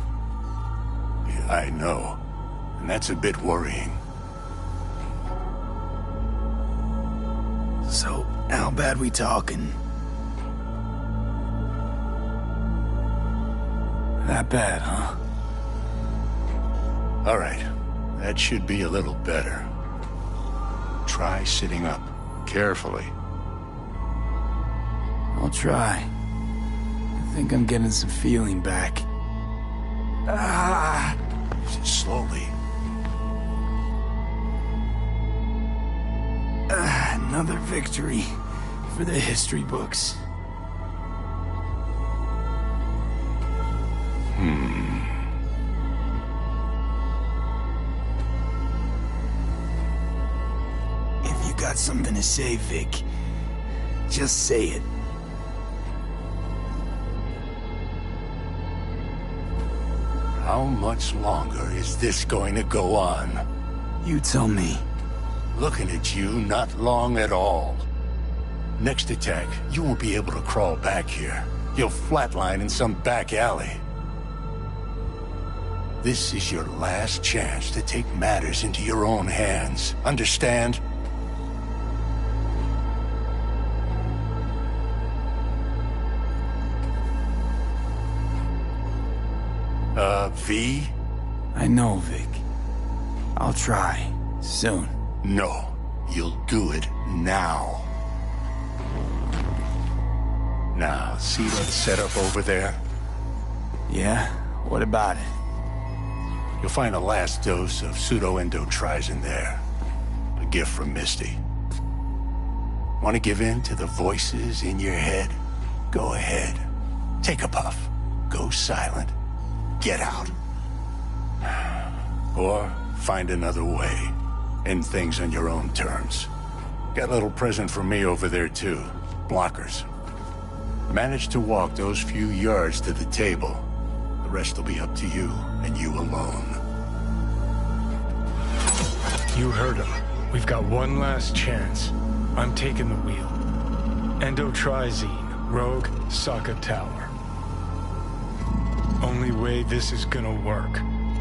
Yeah, I know. And that's a bit worrying. So, how bad we talking? That bad, huh? All right. That should be a little better. Try sitting up. Carefully. I'll try. I think I'm getting some feeling back. Slowly. Another victory for the history books. If you got something to say, Vic, just say it. How much longer is this going to go on? You tell me. Looking at you, not long at all. Next attack, you won't be able to crawl back here. You'll flatline in some back alley. This is your last chance to take matters into your own hands. Understand? V? I know, Vic. I'll try. Soon. No. You'll do it now. Now, see that setup over there? Yeah? What about it? You'll find a last dose of pseudo-endotrizin there. A gift from Misty. Want to give in to the voices in your head? Go ahead. Take a puff. Go silent. Get out. Or find another way. End things on your own terms. Got a little present for me over there, too. Blockers. Manage to walk those few yards to the table. The rest will be up to you, and you alone. You heard him. We've got one last chance. I'm taking the wheel. Endotrizine, Rogue, Sokka Tower. Only way this is gonna work.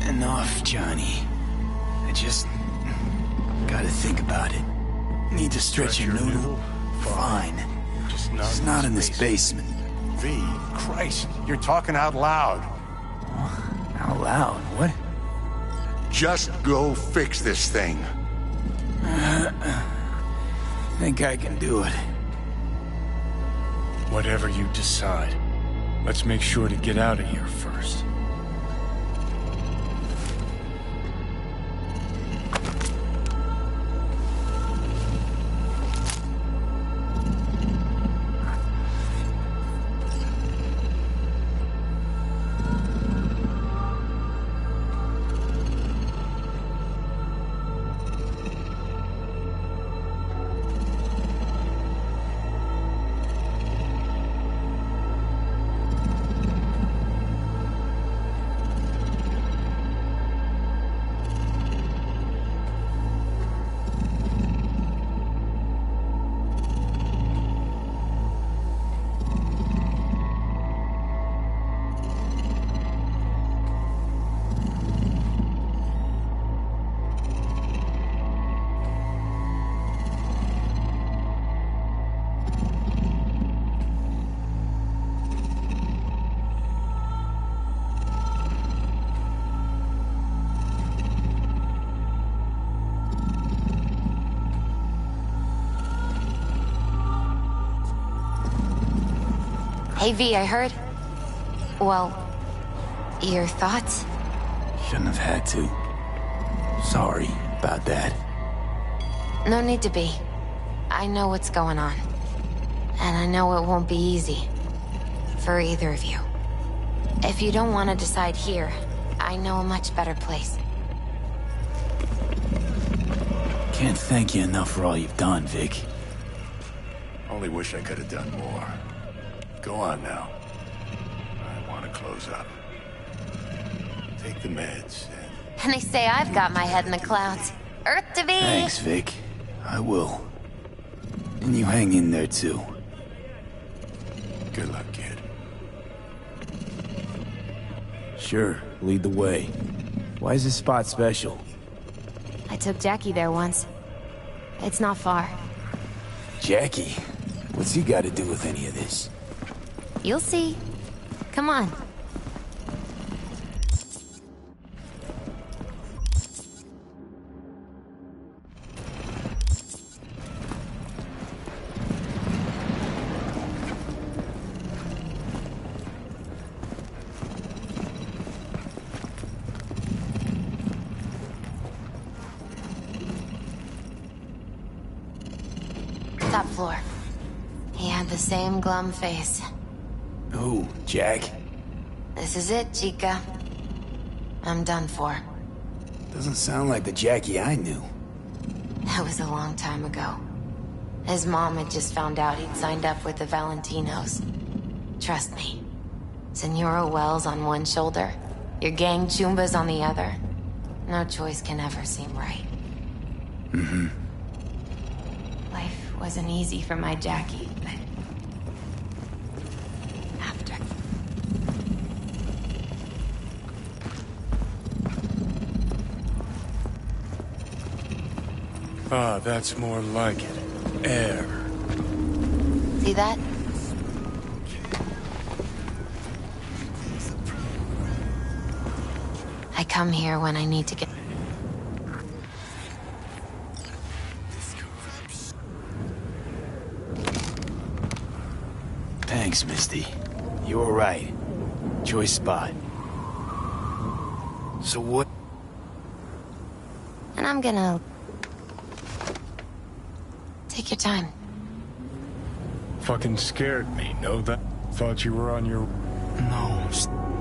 Enough, Johnny. I just gotta think about it. Need to stretch your noodle? Fine. Just not in this basement. V, Christ, you're talking out loud. Out loud? What? Just go fix this thing. Think I can do it. Whatever you decide, let's make sure to get out of here first. Hey, V, I heard... Well, your thoughts? Shouldn't have had to. Sorry about that. No need to be. I know what's going on. And I know it won't be easy. For either of you. If you don't want to decide here, I know a much better place. Can't thank you enough for all you've done, Vic. Only wish I could have done more. Go on now. I want to close up. Take the meds and... And they say I've got my head in the clouds. Earth to be! Thanks, Vic. I will. And you hang in there, too. Good luck, kid. Sure, lead the way. Why is this spot special? I took Jackie there once. It's not far. Jackie? What's he got to do with any of this? You'll see. Come on. Top floor. He had the same glum face. Who, Jack? This is it, Chica. I'm done for. Doesn't sound like the Jackie I knew. That was a long time ago. His mom had just found out he'd signed up with the Valentinos. Trust me. Senora Wells on one shoulder, your gang Chumbas on the other. No choice can ever seem right. Mm-hmm. Life wasn't easy for my Jackie, but... after... Ah, that's more like it. Air. See that? I come here when I need to get... Thanks, Misty. You were right. Choice spot. So what? And I'm gonna... take your time. Fucking scared me, know that? Thought you were on your... No.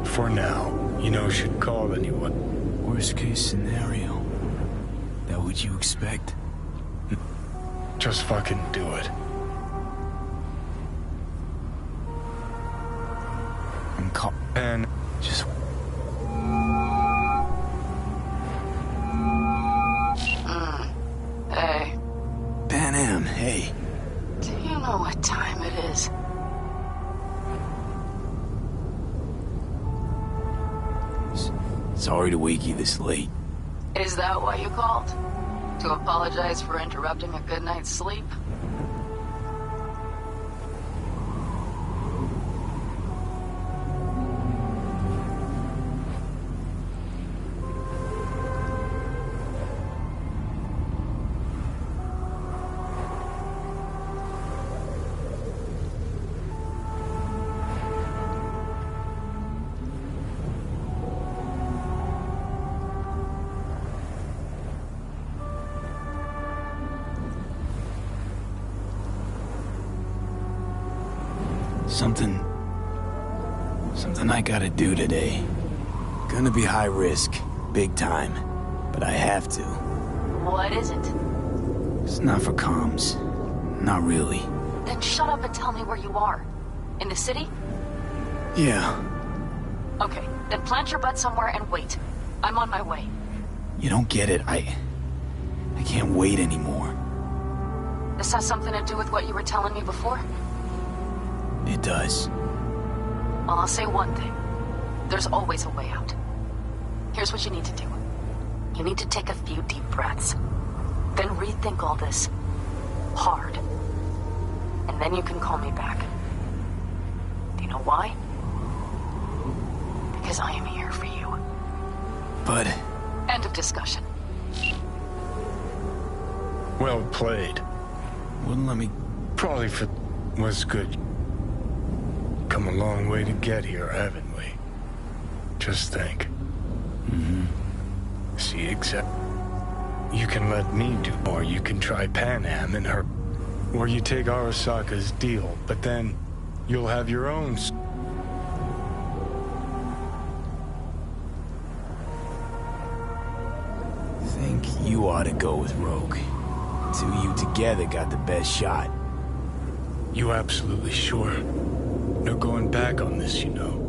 For now, you know, should call anyone. Worst case scenario. That what you expect? Just fucking do it. I'm call... And... just... Hey. Pan Am, hey. Do you know what time it is? Sorry to wake you this late. Is that why you called? To apologize for interrupting a good night's sleep? Something I gotta do today. Gonna be high risk, big time, but I have to. What is it? It's not for comms. Not really. Then shut up and tell me where you are. In the city? Yeah. Okay, then plant your butt somewhere and wait. I'm on my way. You don't get it. I can't wait anymore. This has something to do with what you were telling me before? It does. Well, I'll say one thing. There's always a way out. Here's what you need to do. You need to take a few deep breaths. Then rethink all this. Hard. And then you can call me back. Do you know why? Because I am here for you. But... End of discussion. Well played. Wouldn't let me... Probably was good. Come a long way to get here, haven't we? Just think. See, except... You can let me do, or you can try Panam and her... Or you take Arasaka's deal, but then you'll have your own... Think you ought to go with Rogue. Two of you together got the best shot. You absolutely sure? No going back on this, you know.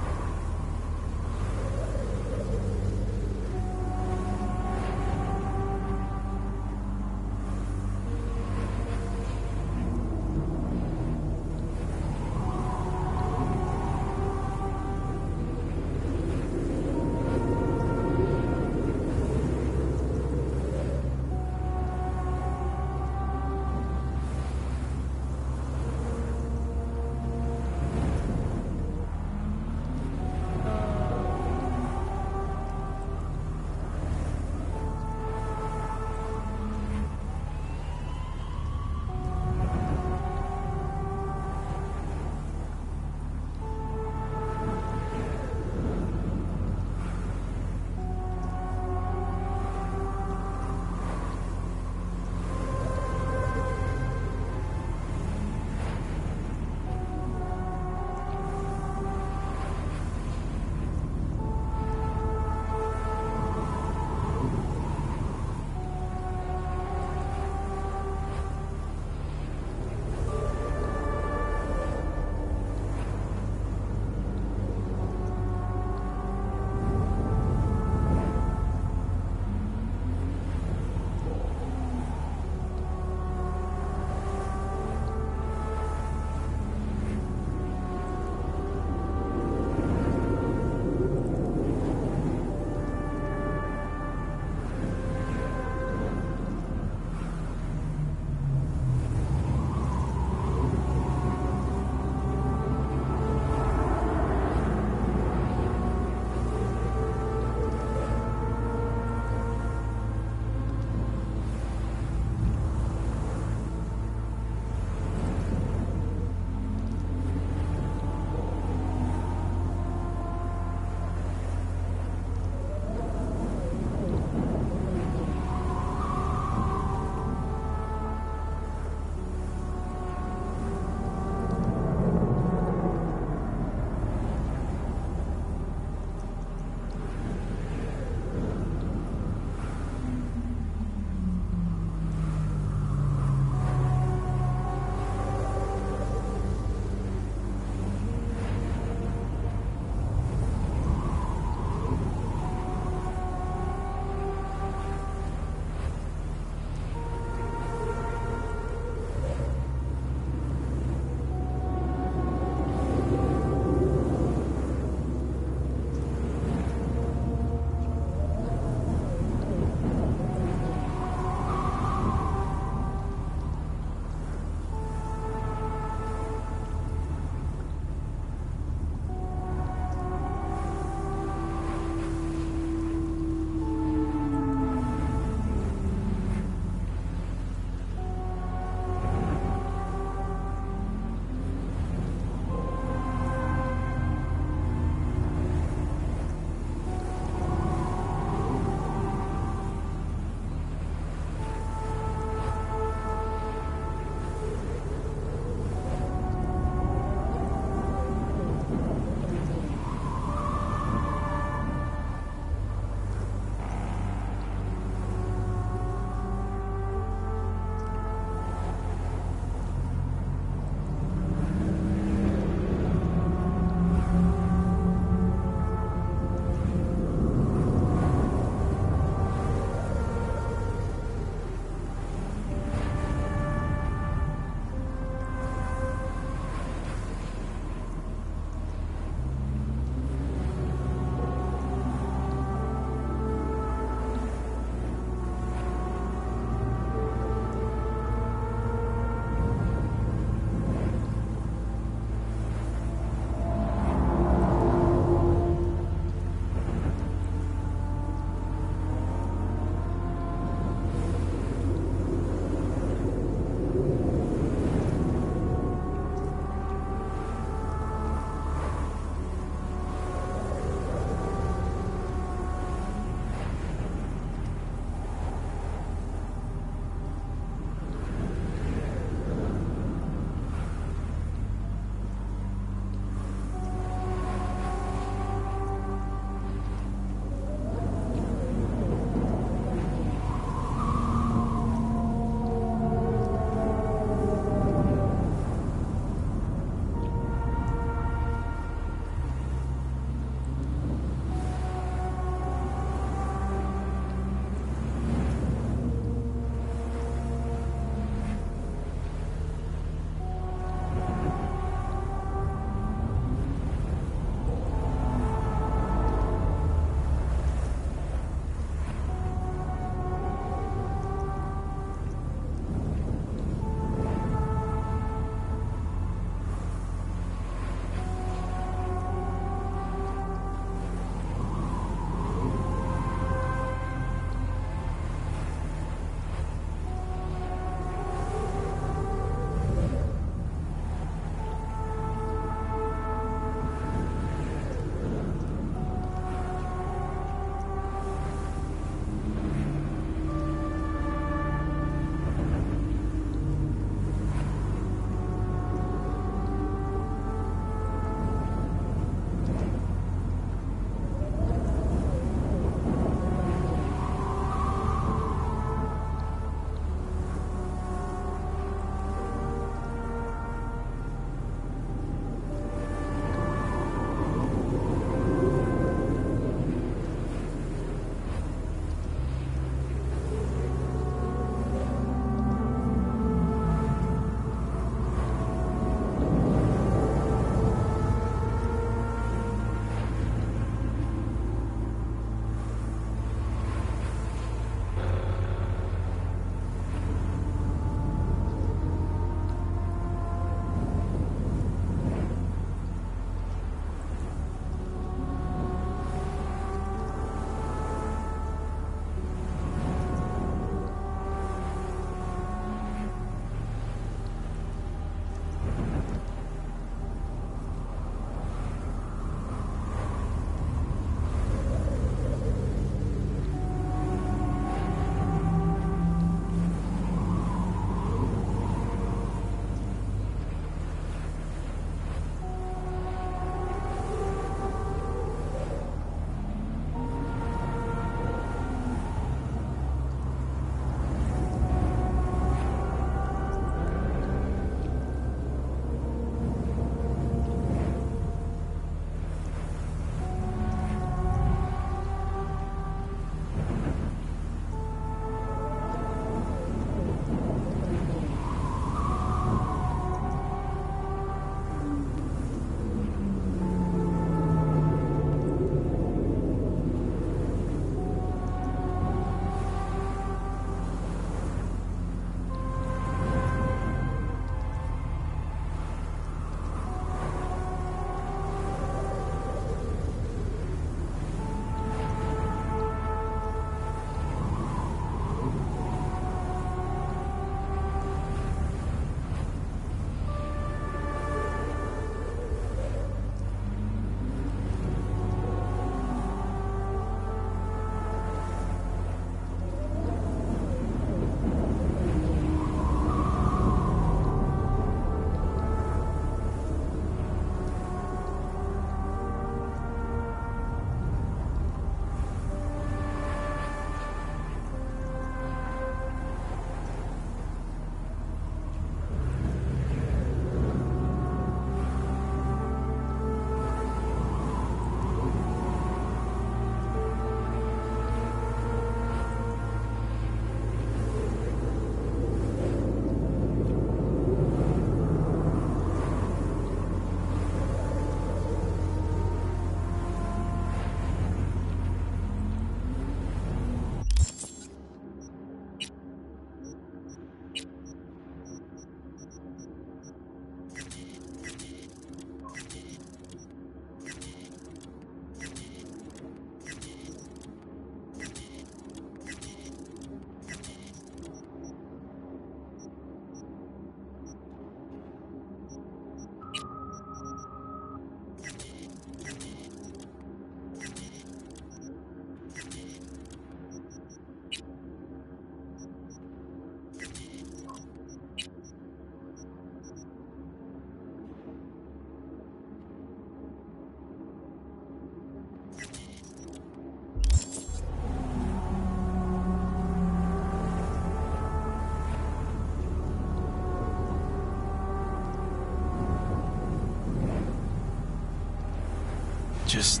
Just...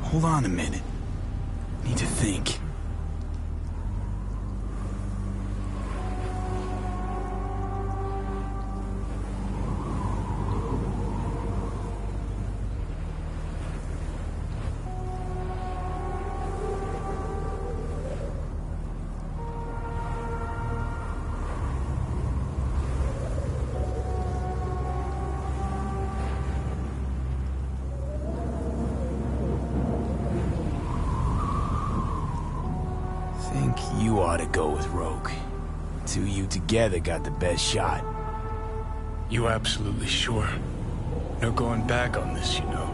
hold on a minute. Need to think. You ought to go with Rogue. Two of you together got the best shot. You absolutely sure? No going back on this, you know.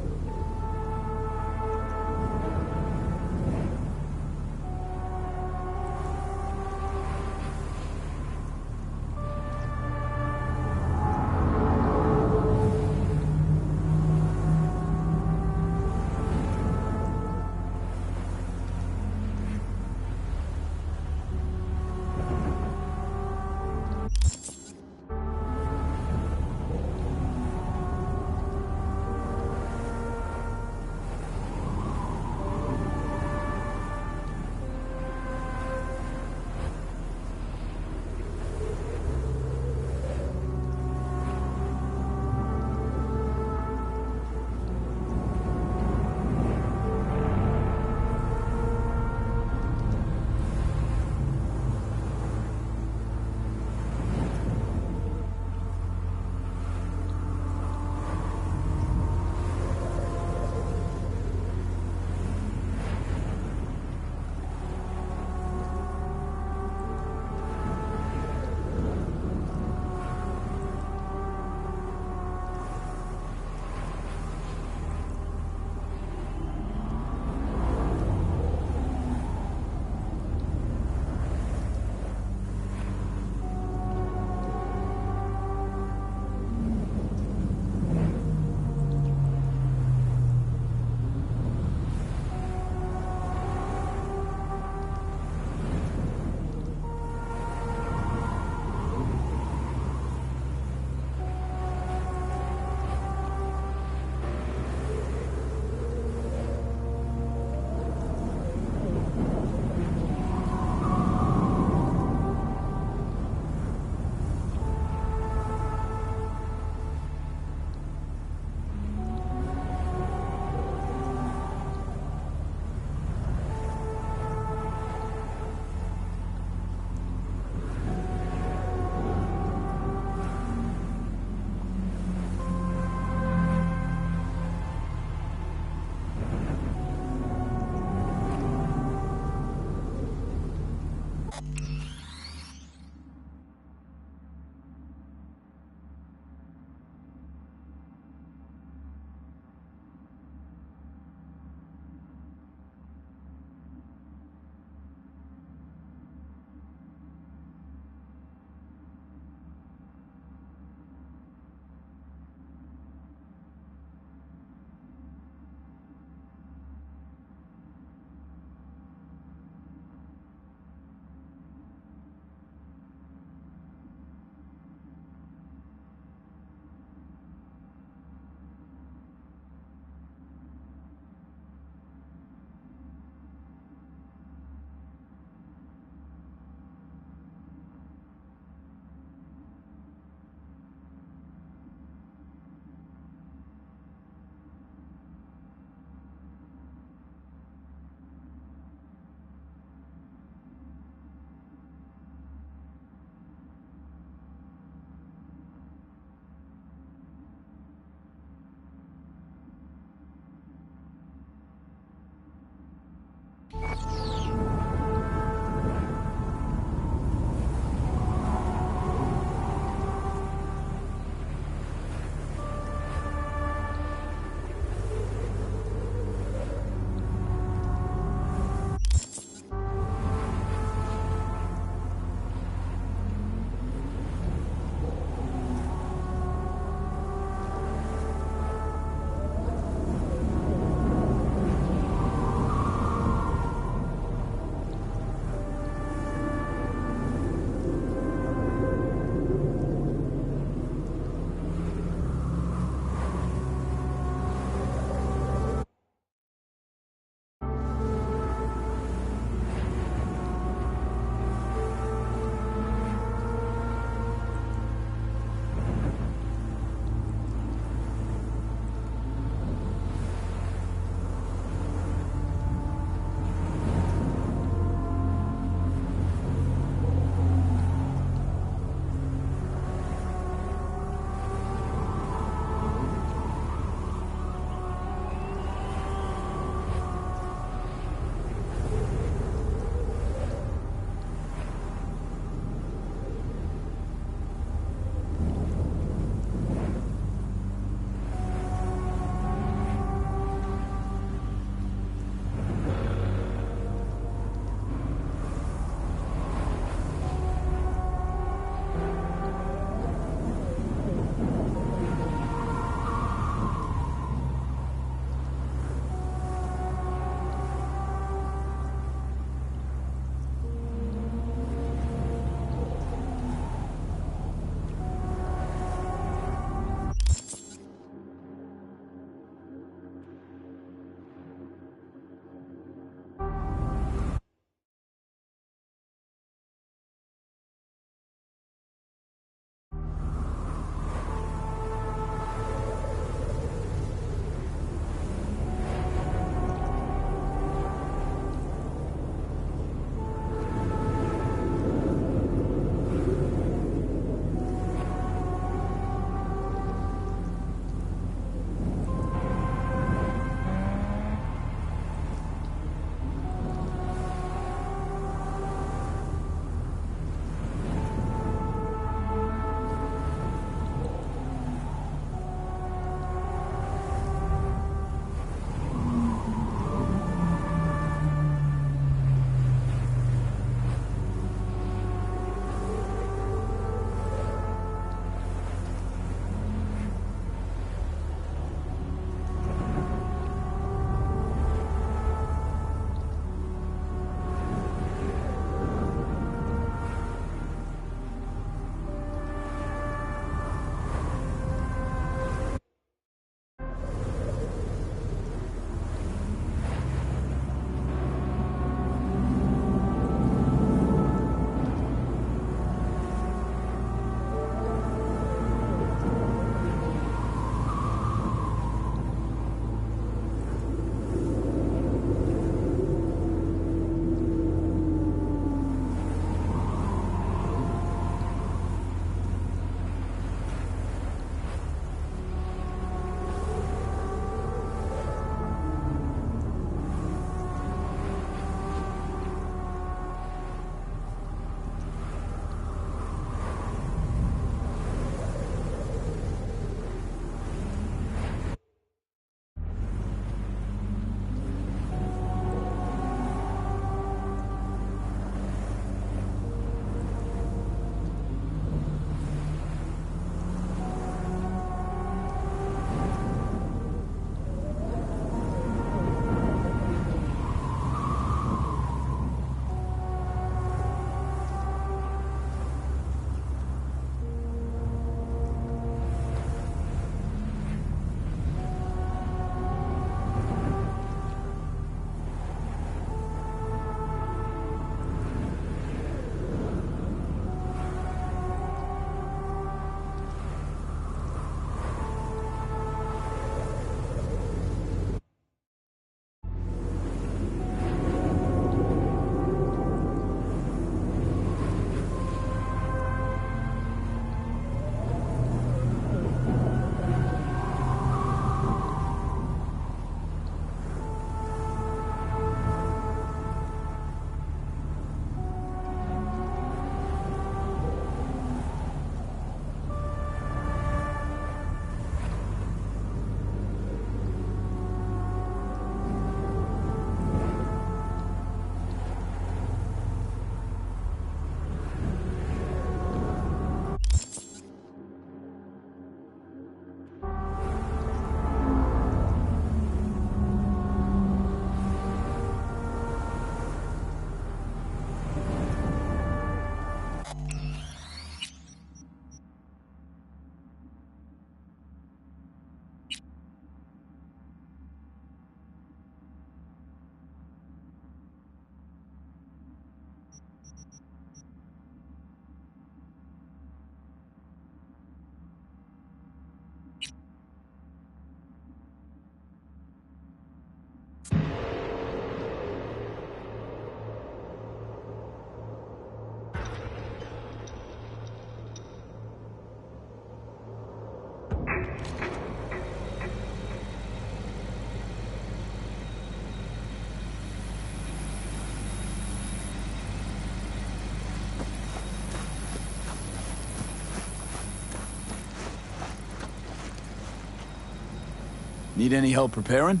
Need any help preparing?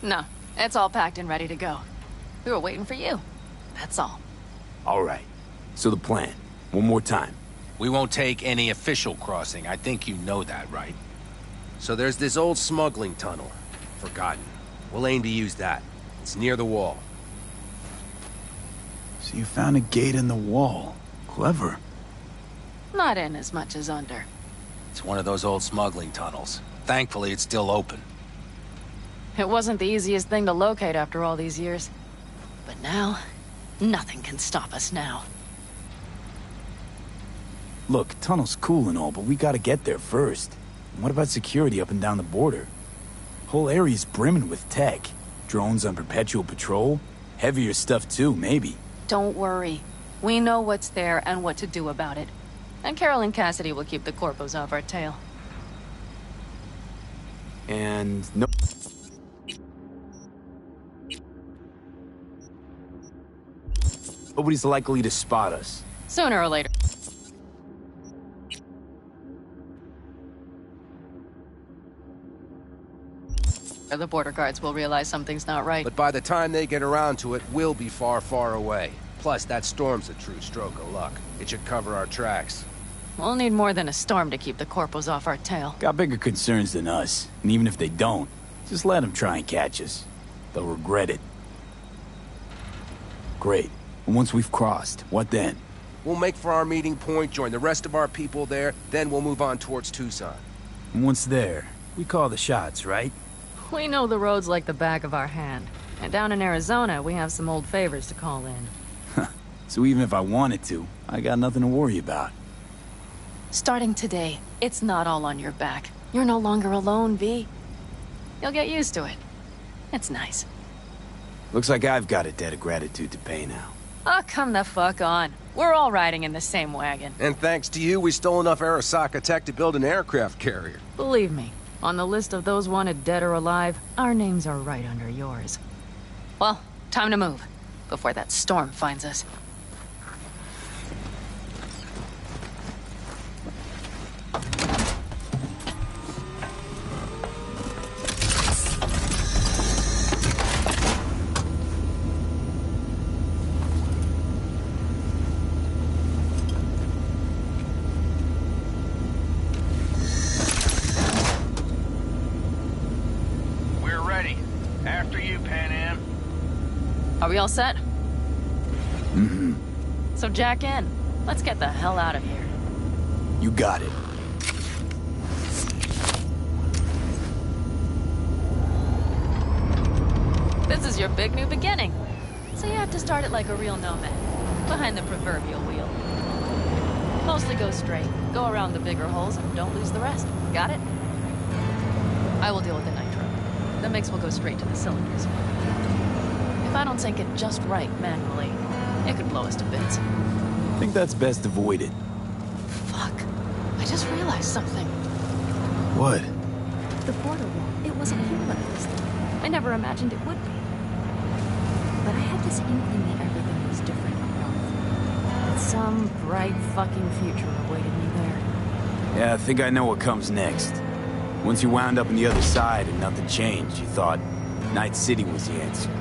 No, it's all packed and ready to go. We were waiting for you. That's all. All right. So the plan. One more time. We won't take any official crossing. I think you know that, right? So there's this old smuggling tunnel. Forgotten. We'll aim to use that. It's near the wall. So you found a gate in the wall. Clever. Not in as much as under. It's one of those old smuggling tunnels. Thankfully, it's still open. It wasn't the easiest thing to locate after all these years. But now, nothing can stop us now. Look, tunnel's cool and all, but we gotta get there first. And what about security up and down the border? Whole area's brimming with tech. Drones on perpetual patrol. Heavier stuff too, maybe. Don't worry. We know what's there and what to do about it. And Carol and Cassidy will keep the corpos off our tail. And no... Nobody's likely to spot us. Sooner or later. The border guards will realize something's not right. But by the time they get around to it, we'll be far, far away. Plus, that storm's a true stroke of luck. It should cover our tracks. We'll need more than a storm to keep the corpos off our tail. Got bigger concerns than us. And even if they don't, just let them try and catch us. They'll regret it. Great. And once we've crossed, what then? We'll make for our meeting point, join the rest of our people there, then we'll move on towards Tucson. And once there, we call the shots, right? We know the roads like the back of our hand. And down in Arizona, we have some old favors to call in. So even if I wanted to, I got nothing to worry about. Starting today, it's not all on your back. You're no longer alone, V. You'll get used to it. It's nice. Looks like I've got a debt of gratitude to pay now. Oh, come the fuck on. We're all riding in the same wagon. And thanks to you, we stole enough Arasaka tech to build an aircraft carrier. Believe me, on the list of those wanted dead or alive, our names are right under yours. Well, time to move, before that storm finds us. Are we all set? Mm-hmm. So jack in. Let's get the hell out of here. You got it. This is your big new beginning. So you have to start it like a real nomad. Behind the proverbial wheel. Mostly go straight. Go around the bigger holes and don't lose the rest. Got it? I will deal with the nitro. The mix will go straight to the cylinders. If I don't sync it just right manually, it could blow us to bits. I think that's best avoided. Fuck. I just realized something. What? The border wall, it wasn't here like this. I never imagined it would be. But I had this inkling that everything was different up north. That some bright fucking future awaited me there. Yeah, I think I know what comes next. Once you wound up on the other side and nothing changed, you thought Night City was the answer.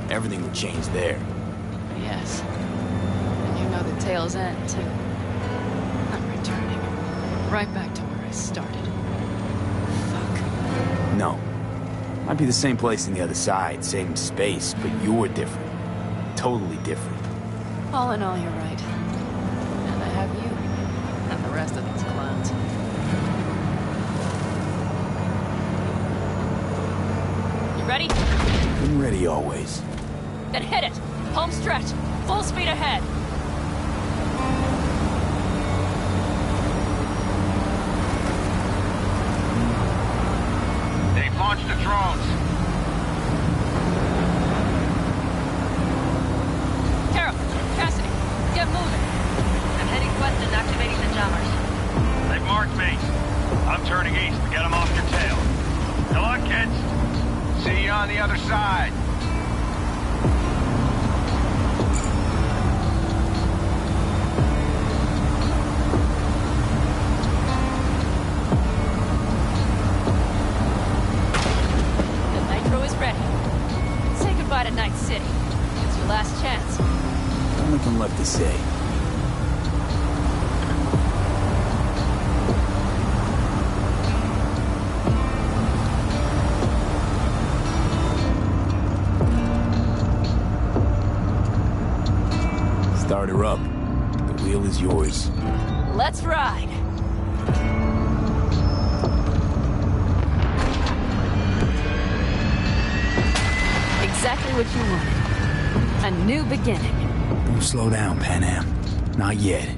Everything would change there. Yes. And you know the tale's end, too. I'm returning. Right back to where I started. Fuck. No. Might be the same place on the other side, same space, but you're different. Totally different. All in all, you're right. And I have you. And the rest of these clowns. You ready? Been ready always. Then hit it! Home stretch! Full speed ahead! They've launched the drones. Carol, Cassidy, get moving. I'm heading west and activating the jammers. They've marked me. I'm turning east to get them off your tail. Good luck, kids. See you on the other side. nothing left to say. Start her up. The wheel is yours. Let's ride. Exactly what you wanted. A new beginning. Don't slow down, Pan Am. Not yet.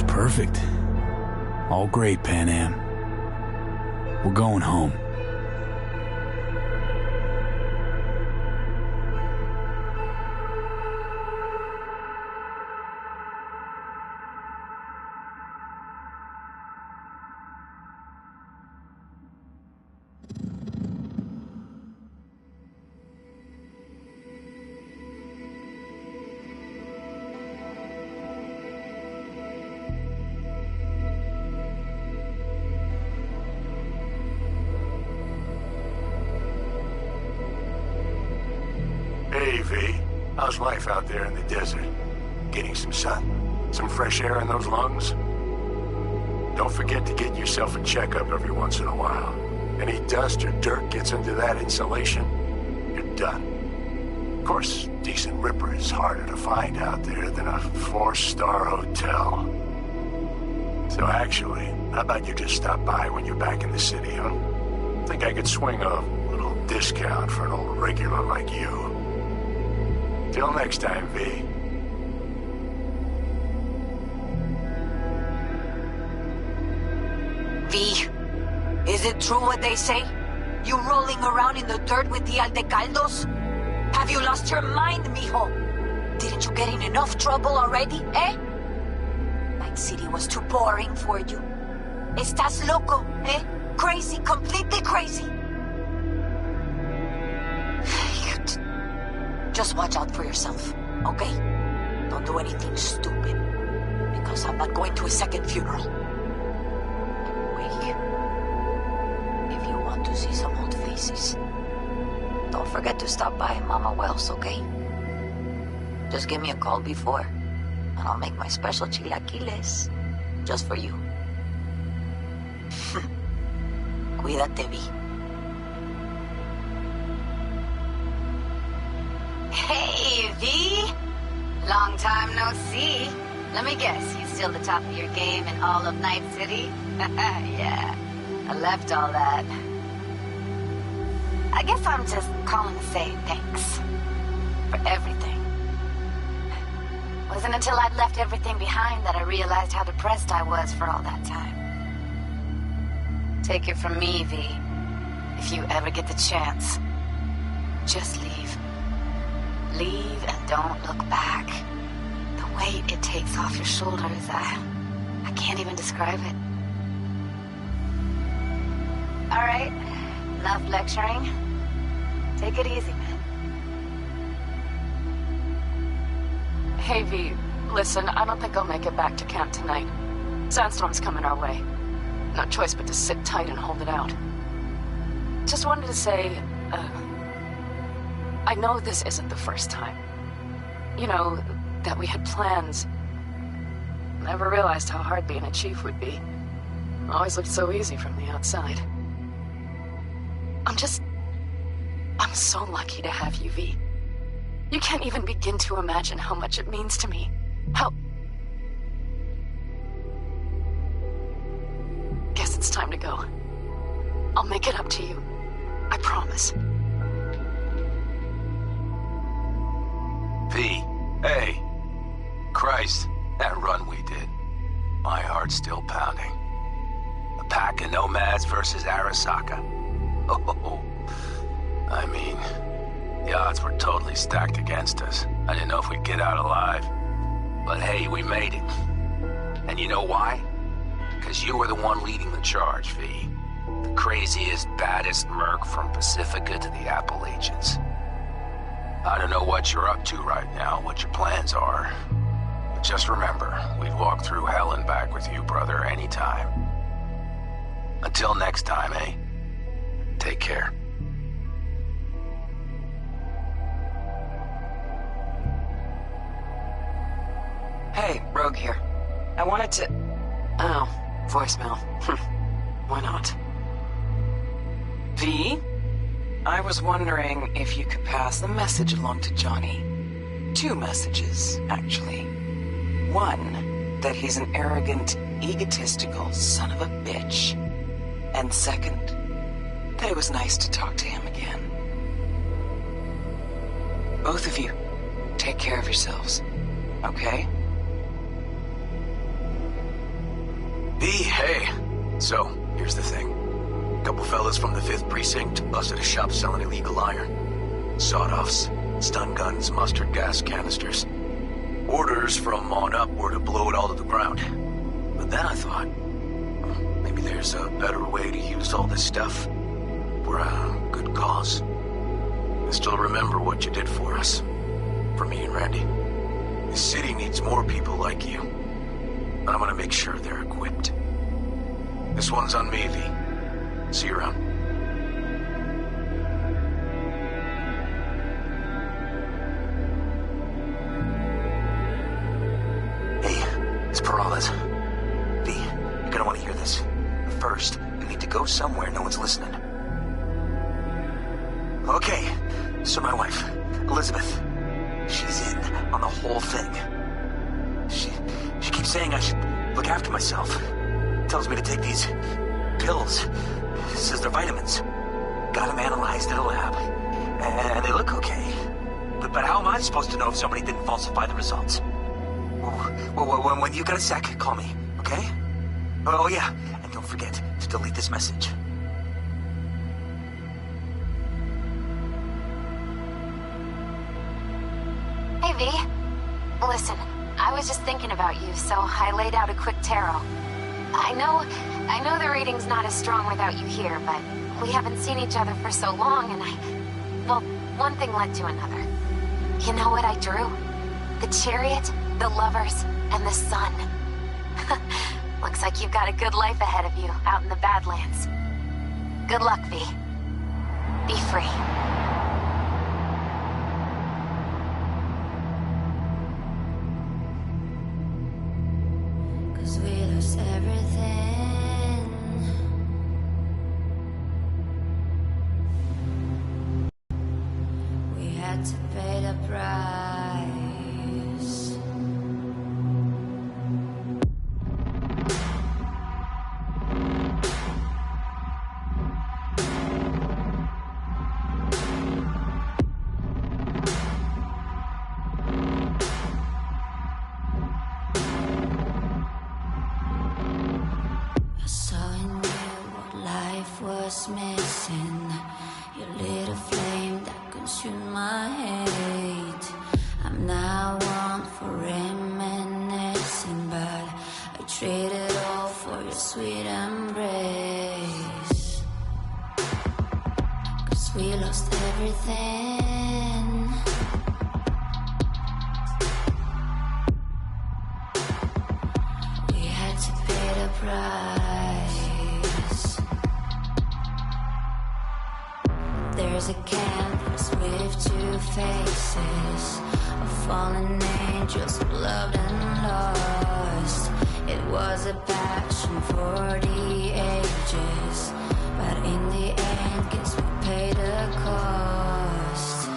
Perfect. All great, Pan Am. We're going home. Hey, V. How's life out there in the desert? Getting some sun? Some fresh air in those lungs? Don't forget to get yourself a checkup every once in a while. Any dust or dirt gets into that insulation, you're done. Of course, decent ripper is harder to find out there than a 4-star hotel. So actually, how about you just stop by when you're back in the city, huh? Think I could swing a little discount for an old regular like you. Till next time, V. V, is it true what they say? You rolling around in the dirt with the Aldecaldos? Have you lost your mind, mijo? Didn't you get in enough trouble already, eh? Night City was too boring for you. Estás loco, eh? Crazy, completely crazy. Just watch out for yourself, okay? Don't do anything stupid, because I'm not going to a second funeral. Anyway, if you want to see some old faces, don't forget to stop by Mama Wells, okay? Just give me a call before, and I'll make my special chilaquiles just for you. Cuídate, Vi. Hey, V! Long time no see. Let me guess, you still the top of your game in all of Night City? Yeah, I left all that. I guess I'm just calling to say thanks. For everything. Wasn't until I'd left everything behind that I realized how depressed I was for all that time. Take it from me, V. If you ever get the chance, just leave. Leave and don't look back. The weight it takes off your shoulders, I can't even describe it. All right, enough lecturing. Take it easy, man. Hey, V. Listen, I don't think I'll make it back to camp tonight. Sandstorm's coming our way. No choice but to sit tight and hold it out. Just wanted to say, I know this isn't the first time. You know, that we had plans. Never realized how hard being a chief would be. Always looked so easy from the outside. I'm so lucky to have you, V. You can't even begin to imagine how much it means to me. How... Guess it's time to go. I'll make it up to you. I promise. V, hey. Christ, that run we did. My heart's still pounding. A pack of nomads versus Arasaka. Oh, I mean, the odds were totally stacked against us. I didn't know if we'd get out alive. But hey, we made it. And you know why? Because you were the one leading the charge, V. The craziest, baddest merc from Pacifica to the Appalachians. I don't know what you're up to right now, what your plans are. But just remember, we'd walk through hell and back with you, brother, anytime. Until next time, eh? Take care. Hey, Rogue here. I wanted to... Oh, voicemail. Why not? V? I was wondering if you could pass the message along to Johnny. 2 messages, actually. 1, that he's an arrogant, egotistical son of a bitch. And 2nd, that it was nice to talk to him again. Both of you, take care of yourselves, okay? V, hey. So, here's the thing. A couple fellas from the 5th Precinct busted a shop selling illegal iron. Sawed-offs, stun guns, mustard gas canisters. Orders from on up were to blow it all to the ground. But then I thought, maybe there's a better way to use all this stuff for a good cause. I still remember what you did for us. For me and Randy. This city needs more people like you. And I'm gonna make sure they're equipped. This one's on me, V. See you around. Hey, it's Peralez. V, you're gonna want to hear this. But first, you need to go somewhere no one's listening. Okay, so my wife, Elizabeth, she's in on the whole thing. She keeps saying I should look after myself. Tells me to take these pills. Says they're vitamins. Got them analyzed in a lab. And they look okay. But how am I supposed to know if somebody didn't falsify the results? Well, when you got a sec, call me, okay? Oh yeah, and don't forget to delete this message. Hey, V. Listen, I was just thinking about you, so I laid out a quick tarot. I know the reading's not as strong without you here, but we haven't seen each other for so long, and well, one thing led to another. You know what I drew? The chariot, the lovers, and the sun. Looks like you've got a good life ahead of you out in the Badlands. Good luck, V. Be free. 'Cause we lost everything. We had to pay the price. We lost everything. We had to pay the price. There's a canvas with two faces of fallen angels who loved and lost. It was a passion for the ages, but in the end, guess we paid the cost.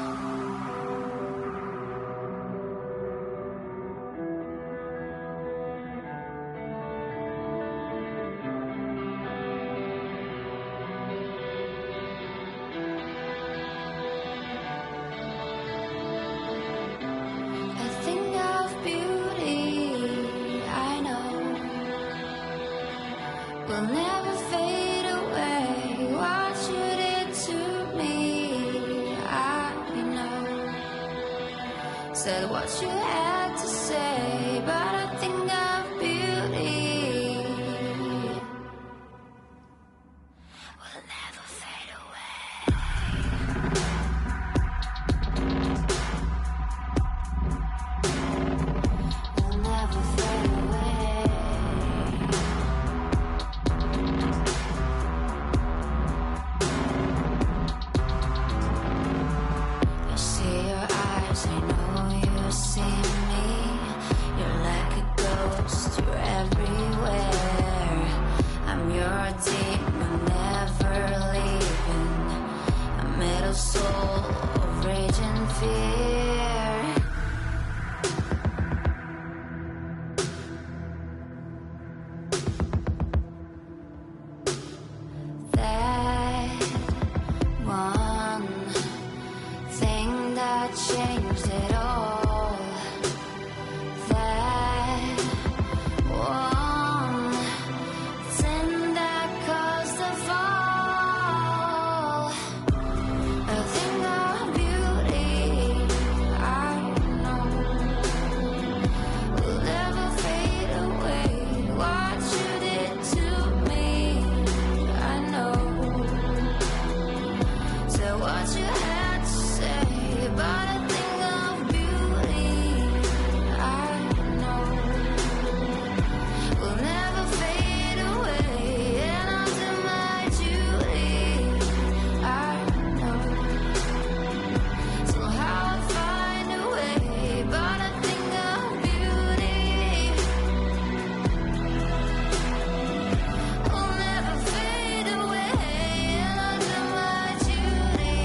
I think of beauty, I know, will never fade away. What you did to me, I know. Said what you had to say, but I think of beauty will never fade away. Will never fade away. I see your eyes, I know you see me. You're like a ghost, you're everywhere. I'm your demon, never leaving. A metal soul of rage and fear. That one thing that changed it all. That one thing that caused the fall. A thing of beauty, I know, will never fade away. What you did to me, I know. So what you had to say, but I think of beauty, I know, will never fade away. And I'll do my duty, I know. Somehow I'll find a way, but I think of beauty will never fade away. And I'll do my duty.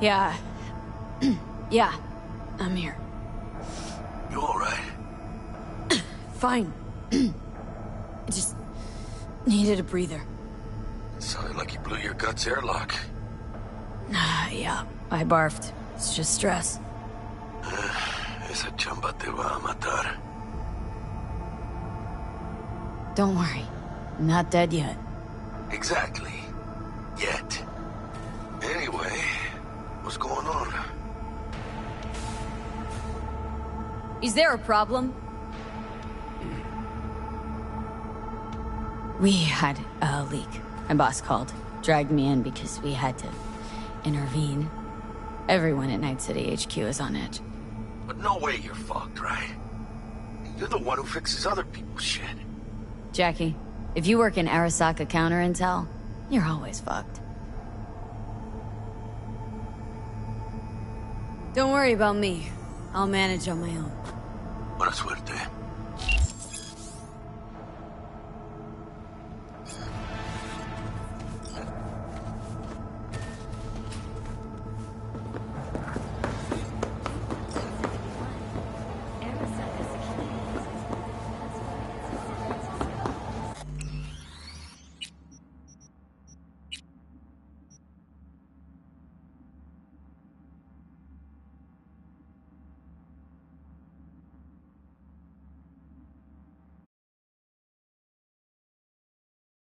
Yeah. Yeah, I'm here. You alright? Fine. I just needed a breather. Sounded like you blew your guts airlock. Yeah, I barfed. It's just stress. Esa chamba te va a matar. Don't worry. I'm not dead yet. Exactly. Yet. Anyway, what's going on? Is there a problem? We had a leak. My boss called. Dragged me in because we had to intervene. Everyone at Night City HQ is on edge. But no way you're fucked, right? You're the one who fixes other people's shit. Jackie, if you work in Arasaka counterintel, you're always fucked. Don't worry about me. I'll manage on my own. Buena suerte.